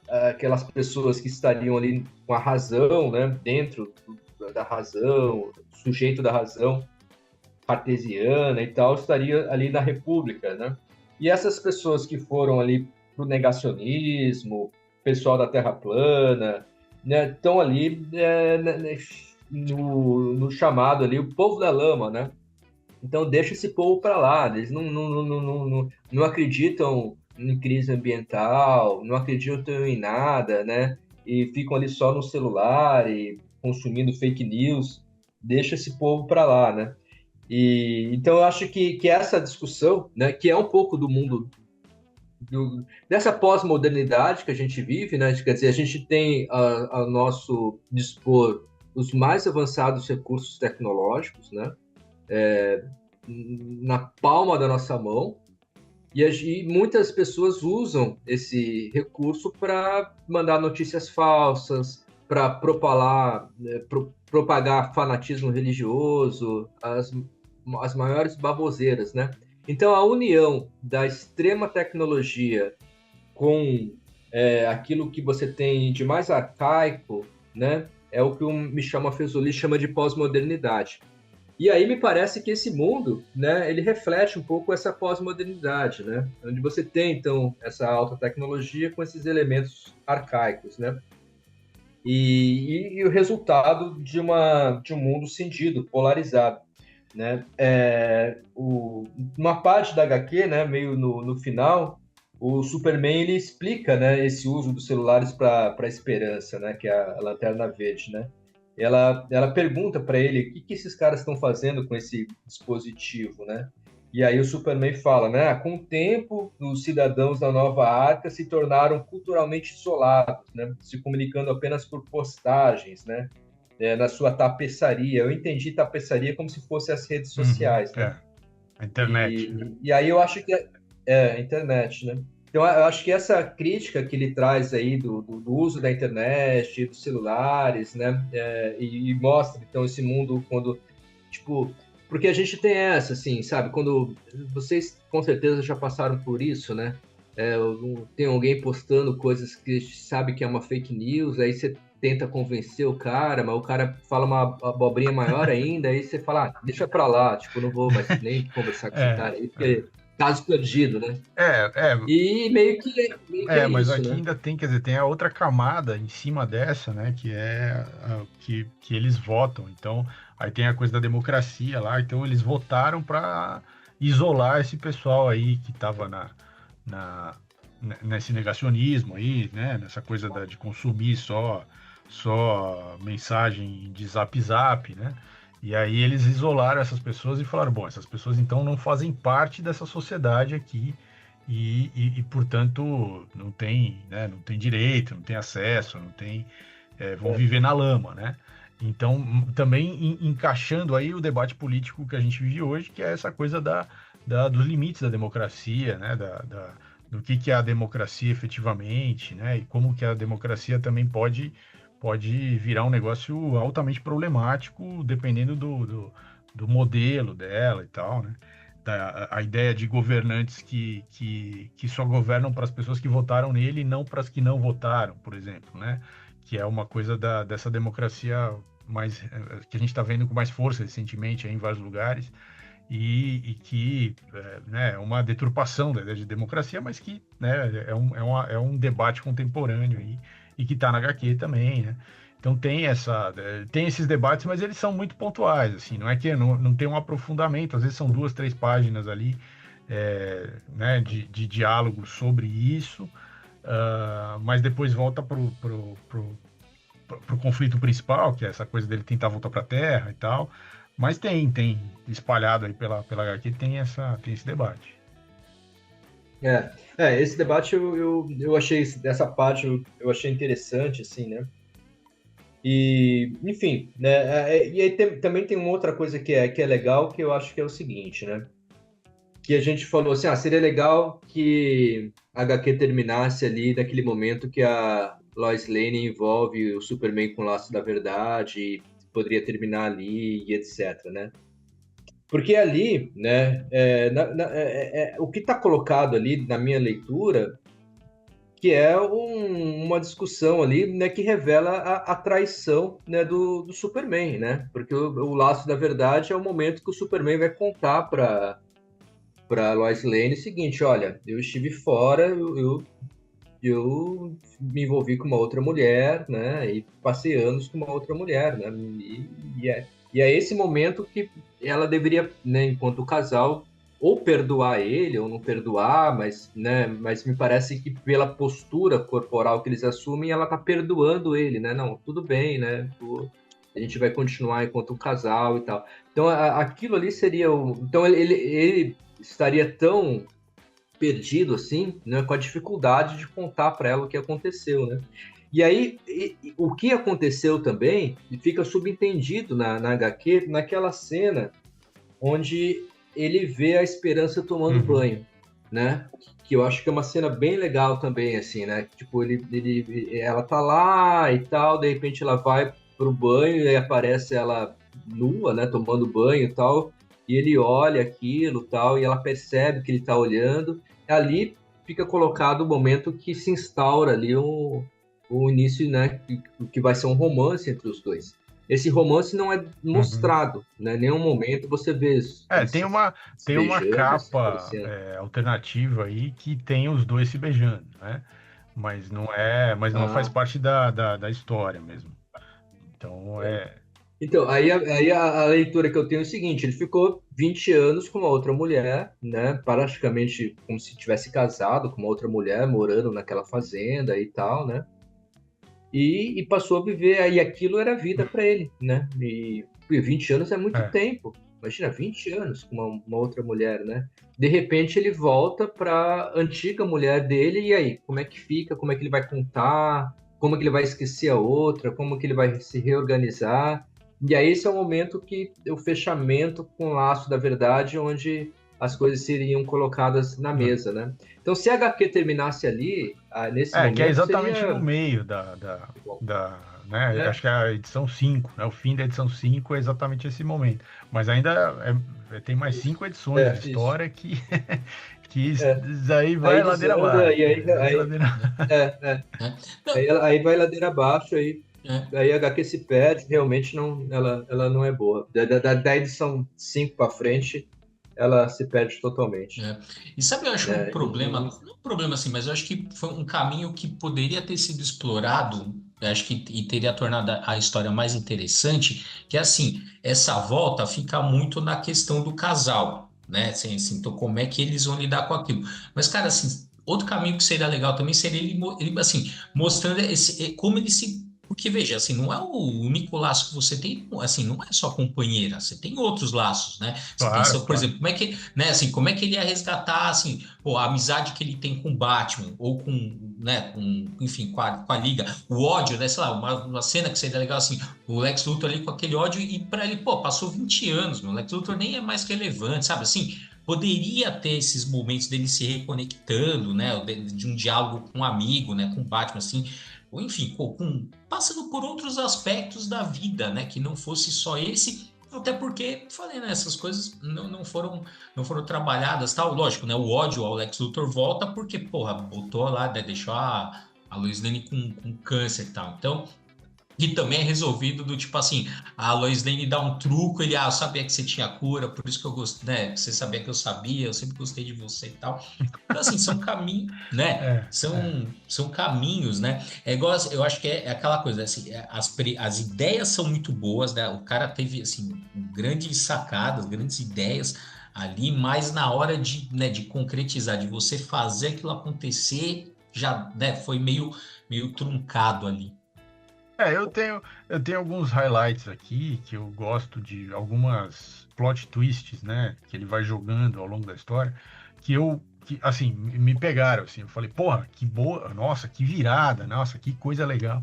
aquelas pessoas que estariam ali com a razão, né, dentro da razão, sujeito da razão cartesiana e tal, estaria ali na República, né? E essas pessoas que foram ali para o negacionismo, pessoal da Terra plana, né, estão ali no chamado ali, o povo da lama, né? Então deixa esse povo para lá, eles não acreditam em crise ambiental, não acreditam em nada, né? E ficam ali só no celular e consumindo fake news, deixa esse povo para lá, né? E então eu acho que essa discussão, né, que é um pouco do mundo dessa pós-modernidade que a gente vive, né? Quer dizer, a gente tem a nosso dispor os mais avançados recursos tecnológicos, né? Na palma da nossa mão, e muitas pessoas usam esse recurso para mandar notícias falsas, para propagar fanatismo religioso, as maiores baboseiras, né? Então, a união da extrema tecnologia com aquilo que você tem de mais arcaico, né? É o que o Michel Maffezoli chama de pós-modernidade. E aí me parece que esse mundo, né, ele reflete um pouco essa pós-modernidade, né, onde você tem, então, essa alta tecnologia com esses elementos arcaicos, né, e o resultado de um mundo cindido, polarizado, né. Uma parte da HQ, né, meio no final, o Superman ele explica, né, esse uso dos celulares para a esperança, né, que é a Lanterna Verde, né. Ela pergunta para ele o que esses caras estão fazendo com esse dispositivo, né? E aí o Superman fala, né? Com o tempo, os cidadãos da Nova Arca se tornaram culturalmente isolados, né? Se comunicando apenas por postagens, né? Na sua tapeçaria. Eu entendi tapeçaria como se fosse as redes sociais, né? A internet. E aí eu acho que a internet, né? Então, eu acho que essa crítica que ele traz aí do uso da internet, dos celulares, né? E mostra, então, esse mundo quando, tipo... Porque a gente tem essa, assim, sabe? Quando vocês, com certeza, já passaram por isso, né? Tem alguém postando coisas que sabe que é uma fake news, aí você tenta convencer o cara, mas o cara fala uma abobrinha maior ainda, aí você fala, deixa pra lá, tipo, não vou mais nem conversar com esse cara aí, porque... Caso perdido, né? E meio que é mas isso, aqui né? ainda tem, quer dizer, tem a outra camada em cima dessa, né? Que é que eles votam. Então, aí tem a coisa da democracia lá. Então, eles votaram para isolar esse pessoal aí que estava nesse negacionismo aí, né? Nessa coisa de consumir só mensagem de zap, né? E aí eles isolaram essas pessoas e falaram, bom, essas pessoas então não fazem parte dessa sociedade aqui portanto não tem, né, não tem direito, não tem acesso, não tem, vão viver na lama, né? Então também encaixando aí o debate político que a gente vive hoje, que é essa coisa dos limites da democracia, né? Do que é a democracia efetivamente, né? E como que a democracia também pode virar um negócio altamente problemático, dependendo do modelo dela e tal, né? A ideia de governantes que só governam para as pessoas que votaram nele e não para as que não votaram, por exemplo, né? Que é uma coisa dessa democracia mais que a gente está vendo com mais força recentemente em vários lugares e que né, é uma deturpação da ideia de democracia, mas que, né, é um debate contemporâneo aí, e que está na HQ também, né? Então tem esses debates, mas eles são muito pontuais, assim, não é que não tem um aprofundamento, às vezes são 2, 3 páginas ali, né, de diálogo sobre isso, mas depois volta pro conflito principal, que é essa coisa dele tentar voltar para a Terra e tal, mas tem espalhado aí pela HQ, tem esse debate. Esse debate eu achei, dessa parte eu achei interessante, assim, né? E, enfim, né? E aí também tem uma outra coisa que é legal, que eu acho que é o seguinte, né? Que a gente falou assim, seria legal que a HQ terminasse ali naquele momento que a Lois Lane envolve o Superman com o laço da verdade, e poderia terminar ali e etc, né? Porque ali, né, o que está colocado ali na minha leitura, que é uma discussão ali, né, que revela a traição, né, do Superman, né? Porque o laço da verdade é o momento que o Superman vai contar para Lois Lane o seguinte: olha, eu estive fora, eu me envolvi com uma outra mulher, né? E passei anos com uma outra mulher, né? E é esse momento que ela deveria, né, enquanto casal, ou perdoar ele ou não perdoar, mas, né? Mas me parece que pela postura corporal que eles assumem, ela tá perdoando ele, né? Não, tudo bem, né? A gente vai continuar enquanto um casal e tal. Então, aquilo ali seria Então, ele estaria tão perdido assim, né, com a dificuldade de contar para ela o que aconteceu, né? E aí, o que aconteceu também fica subentendido na HQ, naquela cena onde ele vê a Esperança tomando banho, né? Que eu acho que é uma cena bem legal também, assim, né? Tipo, ela tá lá e tal, de repente ela vai pro banho e aí aparece ela nua, né? Tomando banho e tal, e ele olha aquilo tal, e ela percebe que ele tá olhando. Ali fica colocado o momento que se instaura ali o início, né? Que vai ser um romance entre os dois. Esse romance não é mostrado, né? Em nenhum momento você vê tem uma capa alternativa aí que tem os dois se beijando, né? Mas não faz parte da história mesmo. Então Então, aí a leitura que eu tenho é o seguinte: ele ficou 20 anos com uma outra mulher, né? Praticamente como se tivesse casado com uma outra mulher, morando naquela fazenda e tal, né? E passou a viver, e aquilo era vida para ele, né? E 20 anos é muito tempo. Imagina, 20 anos com uma outra mulher, né? De repente ele volta para a antiga mulher dele, e aí? Como é que fica? Como é que ele vai contar? Como é que ele vai esquecer a outra? Como é que ele vai se reorganizar? E aí esse é o momento que o fechamento com o laço da verdade, onde as coisas seriam colocadas na mesa, né? Então, se a HQ terminasse ali, nesse momento, que é exatamente no meio né? Acho que é a edição 5, né? O fim da edição 5 é exatamente esse momento. Mas ainda tem mais 5 edições de história que aí vai ladeira abaixo. Aí vai ladeira abaixo, aí a HQ se perde, realmente ela não é boa. Da edição 5 para frente, ela se perde totalmente. E sabe, eu acho um problema, não um problema assim, mas eu acho que foi um caminho que poderia ter sido explorado, eu acho que e teria tornado a história mais interessante, que é assim, essa volta fica muito na questão do casal, né? Assim, então como é que eles vão lidar com aquilo? Mas, cara, assim, outro caminho que seria legal também seria ele assim, mostrando como ele se. Porque, veja, assim, não é o único laço que você tem, assim, não é só companheira, você tem outros laços, né? Você tem, por exemplo, como é que, né, assim, como é que ele ia resgatar, assim, pô, a amizade que ele tem com o Batman, ou com, né, enfim, com a Liga, o ódio, né, sei lá, uma cena que seria legal, assim, o Lex Luthor ali com aquele ódio, e pra ele, pô, passou 20 anos, meu, o Lex Luthor nem é mais relevante, sabe, assim, poderia ter esses momentos dele se reconectando, né, de um diálogo com um amigo, né, com o Batman, assim, ou enfim, passando por outros aspectos da vida, né? Que não fosse só esse, até porque, falei, né? Essas coisas não foram trabalhadas, tal. Lógico, né? O ódio ao Lex Luthor volta porque, porra, botou lá, né, deixou a Lois Lane com câncer e tal. Então, e também é resolvido do tipo assim, a Lois Lane dá um truco, ele, eu sabia que você tinha cura, por isso que eu gostei, né? Você sabia que eu sabia, eu sempre gostei de você e tal. Então, assim, são caminhos, né? São caminhos, né? É igual, eu acho que é aquela coisa, assim, as ideias são muito boas, né? O cara teve, assim, grandes sacadas, grandes ideias ali, mas na hora de concretizar, de você fazer aquilo acontecer, já, né, foi meio truncado ali. Eu tenho alguns highlights aqui que eu gosto de algumas plot twists, né? Que ele vai jogando ao longo da história, que assim, me pegaram, assim. Eu falei, porra, que boa, nossa, que virada, nossa, que coisa legal,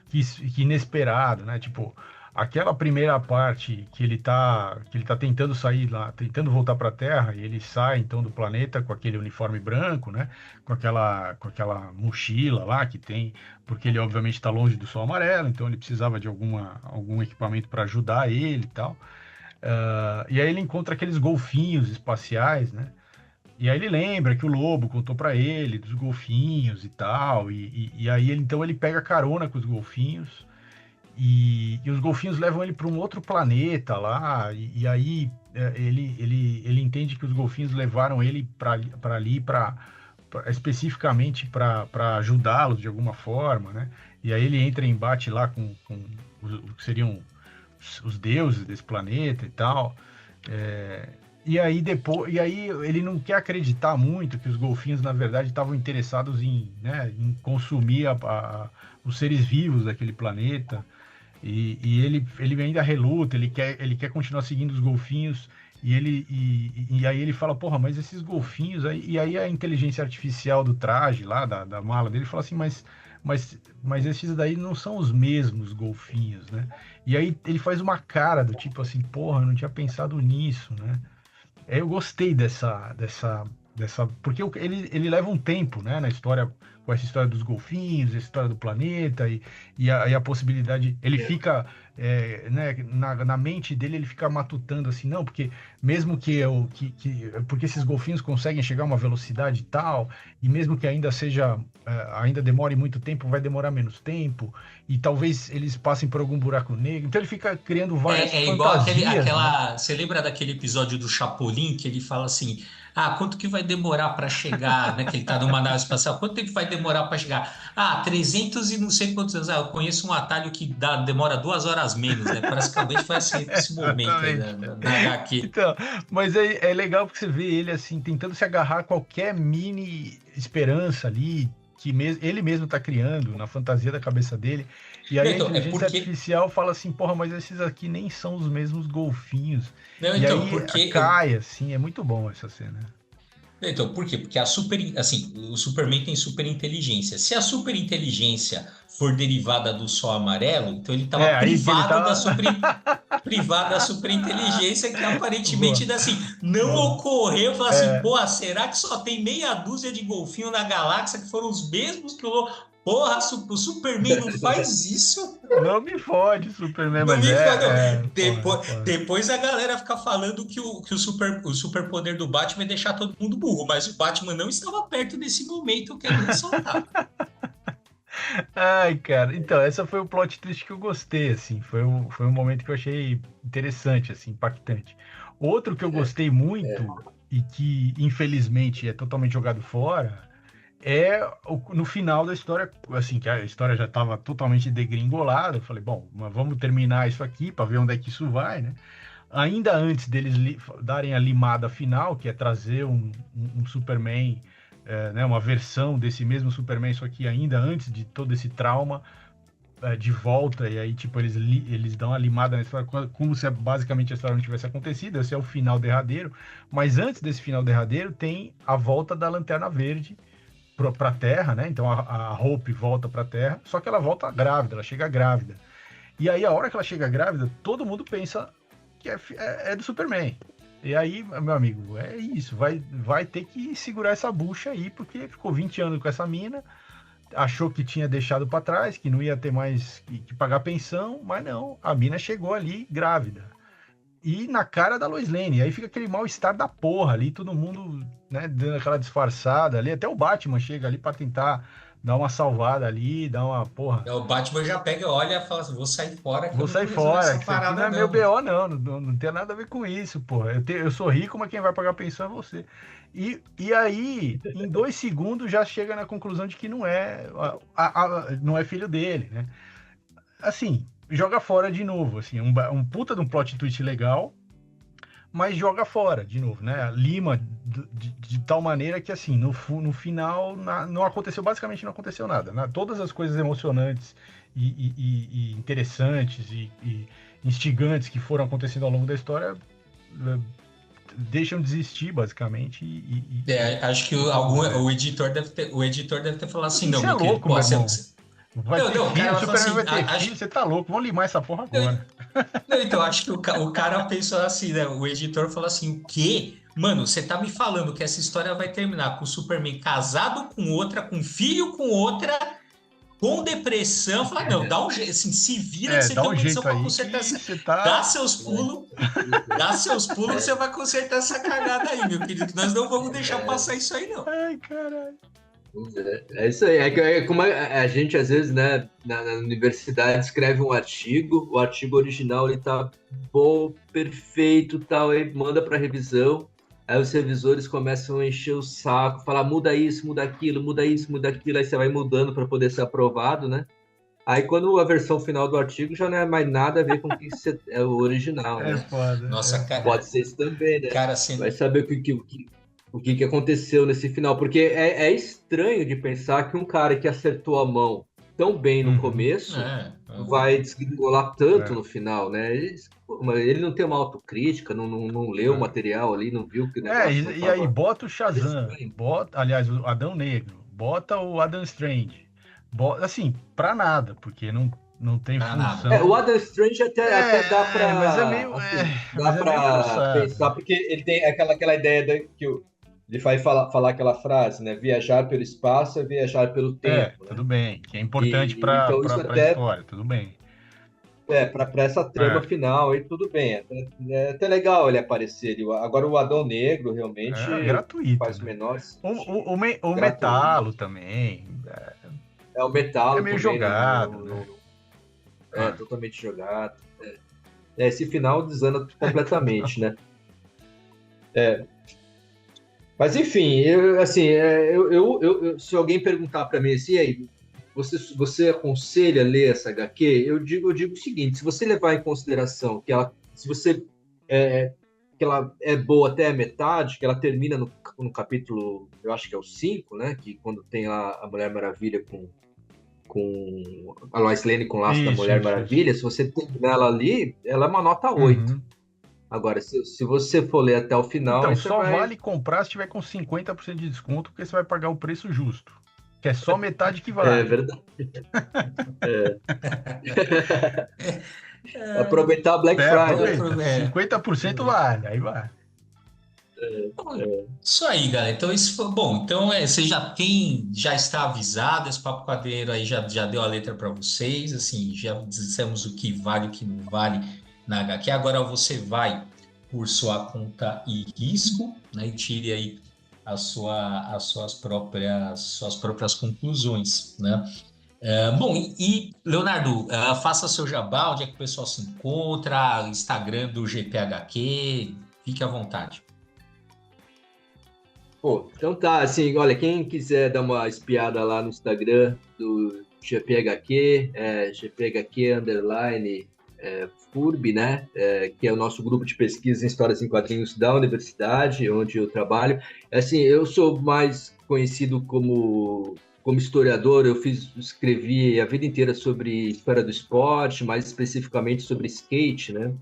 que inesperado, né? Tipo, aquela primeira parte que ele tá tentando sair lá, tentando voltar para a Terra, e ele sai então do planeta com aquele uniforme branco, né? Com aquela mochila lá que tem, porque ele obviamente está longe do Sol Amarelo, então ele precisava de algum equipamento para ajudar ele e tal. E aí ele encontra aqueles golfinhos espaciais, né? E aí ele lembra que o lobo contou pra ele dos golfinhos e tal, e aí então ele pega carona com os golfinhos, e os golfinhos levam ele para um outro planeta lá, e aí ele entende que os golfinhos levaram ele para ali, especificamente para ajudá-los de alguma forma, né? E aí ele entra em embate lá com o que seriam os deuses desse planeta e tal. E aí ele não quer acreditar muito que os golfinhos, na verdade, estavam interessados em consumir os seres vivos daquele planeta. E ele ainda reluta, ele quer continuar seguindo os golfinhos, e aí ele fala, porra, mas esses golfinhos, e aí a inteligência artificial do traje lá, da mala dele, fala assim, mas esses daí não são os mesmos golfinhos, né? E aí ele faz uma cara do tipo assim, porra, eu não tinha pensado nisso, né? Eu gostei dessa porque ele leva um tempo, né, na história, com essa história dos golfinhos, essa história do planeta e a possibilidade, ele fica, né, na mente dele, ele fica matutando assim, não, porque mesmo porque esses golfinhos conseguem chegar a uma velocidade tal, e mesmo que ainda demore muito tempo, vai demorar menos tempo, e talvez eles passem por algum buraco negro, então ele fica criando várias fantasias, igual né? Você lembra daquele episódio do Chapolin que ele fala assim: ah, quanto que vai demorar para chegar, né? Que ele tá numa nave espacial, quanto tempo vai demorar para chegar? Ah, 300 e não sei quantos anos. Ah, eu conheço um atalho que demora 2 horas menos, né? Praticamente foi assim, esse momento aí Exatamente. da HQ. Então, mas é legal porque você vê ele assim, tentando se agarrar a qualquer mini esperança ali, ele mesmo tá criando na fantasia da cabeça dele. E aí a Então, inteligência artificial fala assim, porra, mas esses aqui nem são os mesmos golfinhos. Não, E então, aí porque cai, assim, é muito bom essa cena. Então, por quê? Porque o Superman tem super inteligência. Se a super inteligência for derivada do Sol amarelo, então ele estava Aí que ele privado tava. privado da super inteligência que Boa, aparentemente assim, não boa. ocorreu. Falar assim, É, pô, será que só tem meia dúzia de golfinho na galáxia que foram os mesmos que o Porra, o Superman não faz isso? não me fode, Superman, Não mas me fala, não. foda, Depois, foda. depois a galera fica falando que o superpoder do Batman vai deixar todo mundo burro, mas o Batman não estava perto desse momento, eu quero ressaltar. Ai, cara, então, essa foi o plot twist que eu gostei, assim, foi um momento que eu achei interessante, assim, impactante. Outro que eu gostei muito e que, infelizmente, é totalmente jogado fora, no final da história, assim, que a história já estava totalmente degringolada, eu falei, bom, mas vamos terminar isso aqui para ver onde é que isso vai, né? Ainda antes deles darem a limada final, que é trazer um Superman, né, uma versão desse mesmo Superman, só que ainda antes de todo esse trauma, de volta, e aí tipo eles dão a limada na história, como se basicamente a história não tivesse acontecido. Esse é o final derradeiro, mas antes desse final derradeiro tem a volta da Lanterna Verde para a Terra, né? Então a Hope volta para a Terra, só que ela volta grávida, ela chega grávida. E aí, a hora que ela chega grávida, todo mundo pensa que é do Superman. E aí, meu amigo, é isso. Vai ter que segurar essa bucha aí, porque ficou 20 anos com essa mina, achou que tinha deixado para trás, que não ia ter mais que pagar pensão, mas não, a mina chegou ali grávida. E na cara da Lois Lane. Aí fica aquele mal-estar da porra ali, todo mundo, né, dando aquela disfarçada ali. Até o Batman chega ali para tentar dar uma salvada ali, dar uma porra. O Batman já pega, olha e fala assim, vou sair fora que eu Vou não sair vou resolver fora, essa que isso aqui não parada é meu não. BO, não tem nada a ver com isso, porra. Eu sou rico, mas quem vai pagar pensão é você. E aí, em 2 segundos, já chega na conclusão de que não não é filho dele, né? Assim, joga fora de novo, assim, um puta de um plot twist legal, mas joga fora de novo, né? Lima de tal maneira que, assim, no final não aconteceu, basicamente não aconteceu nada, né? Todas as coisas emocionantes e interessantes e instigantes que foram acontecendo ao longo da história deixam de existir, basicamente. Acho que o editor deve ter falado assim, não, Isso é meu querido, louco, pô, meu irmão. Vai ter o cara filho, o vai falar Superman assim, vai ter filho, você tá louco, vamos limar essa porra agora. não, então, acho que o cara pensou assim, né? O editor falou assim: o quê? Mano, você tá me falando que essa história vai terminar com o Superman casado com outra, com filho com outra, com depressão, fala, não, dá um jeito, assim, se vira que você dá tem um condição jeito para aí consertar que essa. você tá... Dá seus pulos que você vai consertar essa cagada aí, meu querido, que nós não vamos deixar passar isso aí, não. Ai, caralho. É isso aí. É como a gente, às vezes, né, na universidade, escreve um artigo, o artigo original ele tá bom, perfeito, tal, aí manda para revisão. Aí os revisores começam a encher o saco, falar muda isso, muda aquilo, muda isso, muda aquilo, aí você vai mudando para poder ser aprovado, né? Aí quando a versão final do artigo já não é mais nada a ver com o que é o original, É né? foda. Nossa, Pode ser isso também, né? cara, assim, Vai saber o que aconteceu nesse final. Porque é estranho de pensar que um cara que acertou a mão tão bem no começo vai desgringolar tanto no final, né? Ele não tem uma autocrítica, não leu o material ali, não viu que o negócio não E aí, tava... bota o Shazam, aliás, o Adão Negro, bota o Adam Strange. Assim, pra nada, porque não tem pra nada. função. O Adam Strange até dá pra... Mas é meio, assim, dá mas é meio pra forçado. pensar, porque ele tem aquela ideia que ele vai falar aquela frase, né? Viajar pelo espaço é viajar pelo tempo, Tudo né? bem, que é importante pra Então isso história, tudo bem. para essa trama final, e tudo bem. É até legal ele aparecer ali. Agora o Adão Negro realmente Gratuito, faz o né? menor sentido. O Metalo também. O Metalo É meio também jogado, né? totalmente jogado. Esse final desanda completamente, né? Mas enfim, se alguém perguntar para mim assim, aí, você aconselha ler essa HQ? Eu digo o seguinte: se você levar em consideração que que ela é boa até a metade, que ela termina no capítulo, eu acho que é o 5, né? Que quando tem a Mulher Maravilha com a Lois Lane com o laço da Mulher Maravilha, se você terminar ela ali, ela é uma nota 8. Agora, se você for ler até o final... Então, só vale comprar se tiver com 50% de desconto, porque você vai pagar o preço justo. Que é só metade que vale. É verdade. Aproveitar a Black Friday. 50% vale, aí vai. Isso aí, galera. Então, isso foi bom. Então, você já está avisado, esse Papo Quadreiro aí já deu a letra para vocês. Assim, já dissemos o que vale e o que não vale na HQ. Agora você vai por sua conta e risco, né? E tire aí as suas próprias conclusões, né? Bom, e Leonardo, faça seu jabá, onde é que o pessoal se encontra, Instagram do GPHQ, fique à vontade. Pô, então tá, assim, olha, quem quiser dar uma espiada lá no Instagram do GPHQ, GPHQ _ FURB, né, que é o nosso grupo de pesquisa em histórias em quadrinhos da universidade, onde eu trabalho. Assim, eu sou mais conhecido como historiador, escrevi a vida inteira sobre história do esporte, mais especificamente sobre skate, né,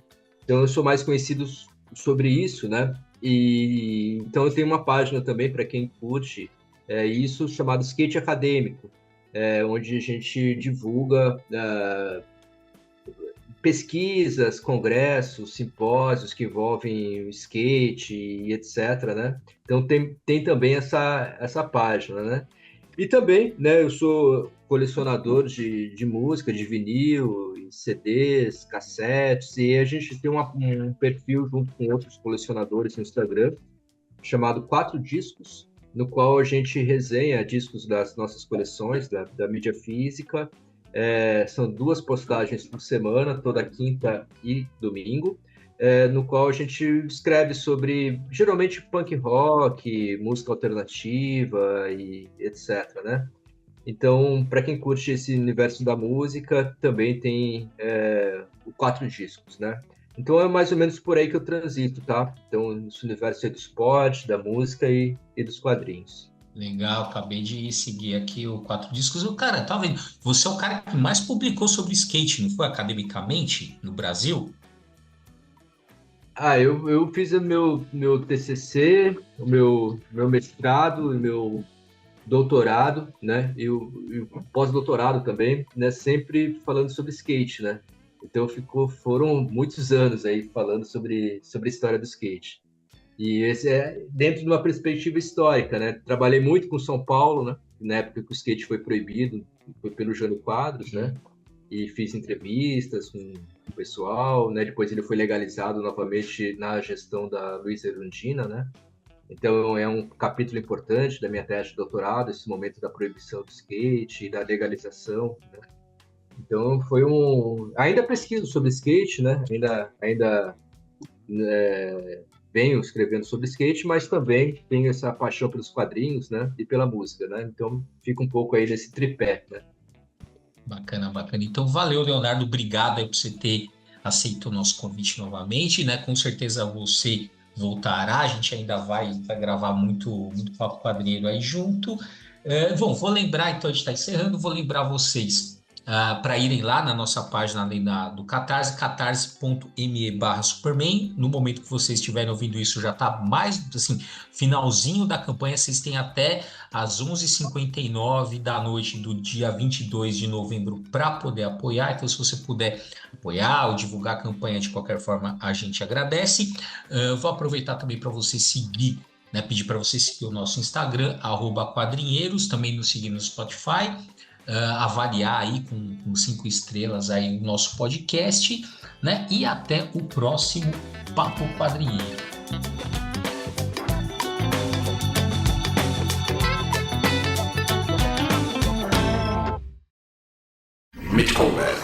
então eu sou mais conhecido sobre isso, né, e então eu tenho uma página também para quem curte isso, chamado Skate Acadêmico, onde a gente divulga pesquisas, congressos, simpósios que envolvem skate e etc, né? Então tem também essa página, né? E também, né, eu sou colecionador de música, de vinil, CDs, cassetes, e a gente tem um perfil junto com outros colecionadores no Instagram, chamado 4 Discos, no qual a gente resenha discos das nossas coleções, da mídia física. São 2 postagens por semana, toda quinta e domingo, no qual a gente escreve sobre, geralmente, punk rock, música alternativa e etc, né? Então, para quem curte esse universo da música, também tem o 4 Discos, né? Então é mais ou menos por aí que eu transito, tá? Então, nesse universo aí do esporte, da música e dos quadrinhos. Legal, acabei de seguir aqui o 4 Discos. Cara, tá vendo? Você é o cara que mais publicou sobre skate, não foi academicamente, no Brasil? Eu fiz o meu TCC, o meu mestrado, o meu doutorado, né? E o pós-doutorado também, né? Sempre falando sobre skate, né? Então foram muitos anos aí falando sobre a história do skate. E esse é dentro de uma perspectiva histórica, né? Trabalhei muito com São Paulo, né? na época que o skate foi proibido, foi pelo Jânio Quadros, né? E fiz entrevistas com o pessoal, né? Depois ele foi legalizado novamente na gestão da Luiza Erundina, né? Então é um capítulo importante da minha tese de doutorado, esse momento da proibição do skate e da legalização, né? Então foi ainda pesquiso sobre skate, né? Ainda venho escrevendo sobre skate, mas também tenho essa paixão pelos quadrinhos, né? E pela música, né? Então fica um pouco aí nesse tripé, né? Bacana, bacana. Então, valeu, Leonardo. Obrigado aí por você ter aceito o nosso convite novamente, né? Com certeza você voltará. A gente ainda vai gravar muito Papo Quadrinheiro aí junto. Bom, vou lembrar, então a gente está encerrando. Vou lembrar vocês para irem lá na nossa página além do Catarse, catarse.me/Superman. No momento que vocês estiverem ouvindo isso, já está mais, assim, finalzinho da campanha. Vocês têm até às 11h59 da noite do dia 22 de novembro para poder apoiar. Então, se você puder apoiar ou divulgar a campanha de qualquer forma, a gente agradece. Vou aproveitar também para você seguir, né, pedir para você seguir o nosso Instagram, @quadrinheiros, também nos seguir no Spotify, avaliar aí com 5 estrelas aí o nosso podcast, né? E até o próximo Papo Quadrinheiro. Mitcombat.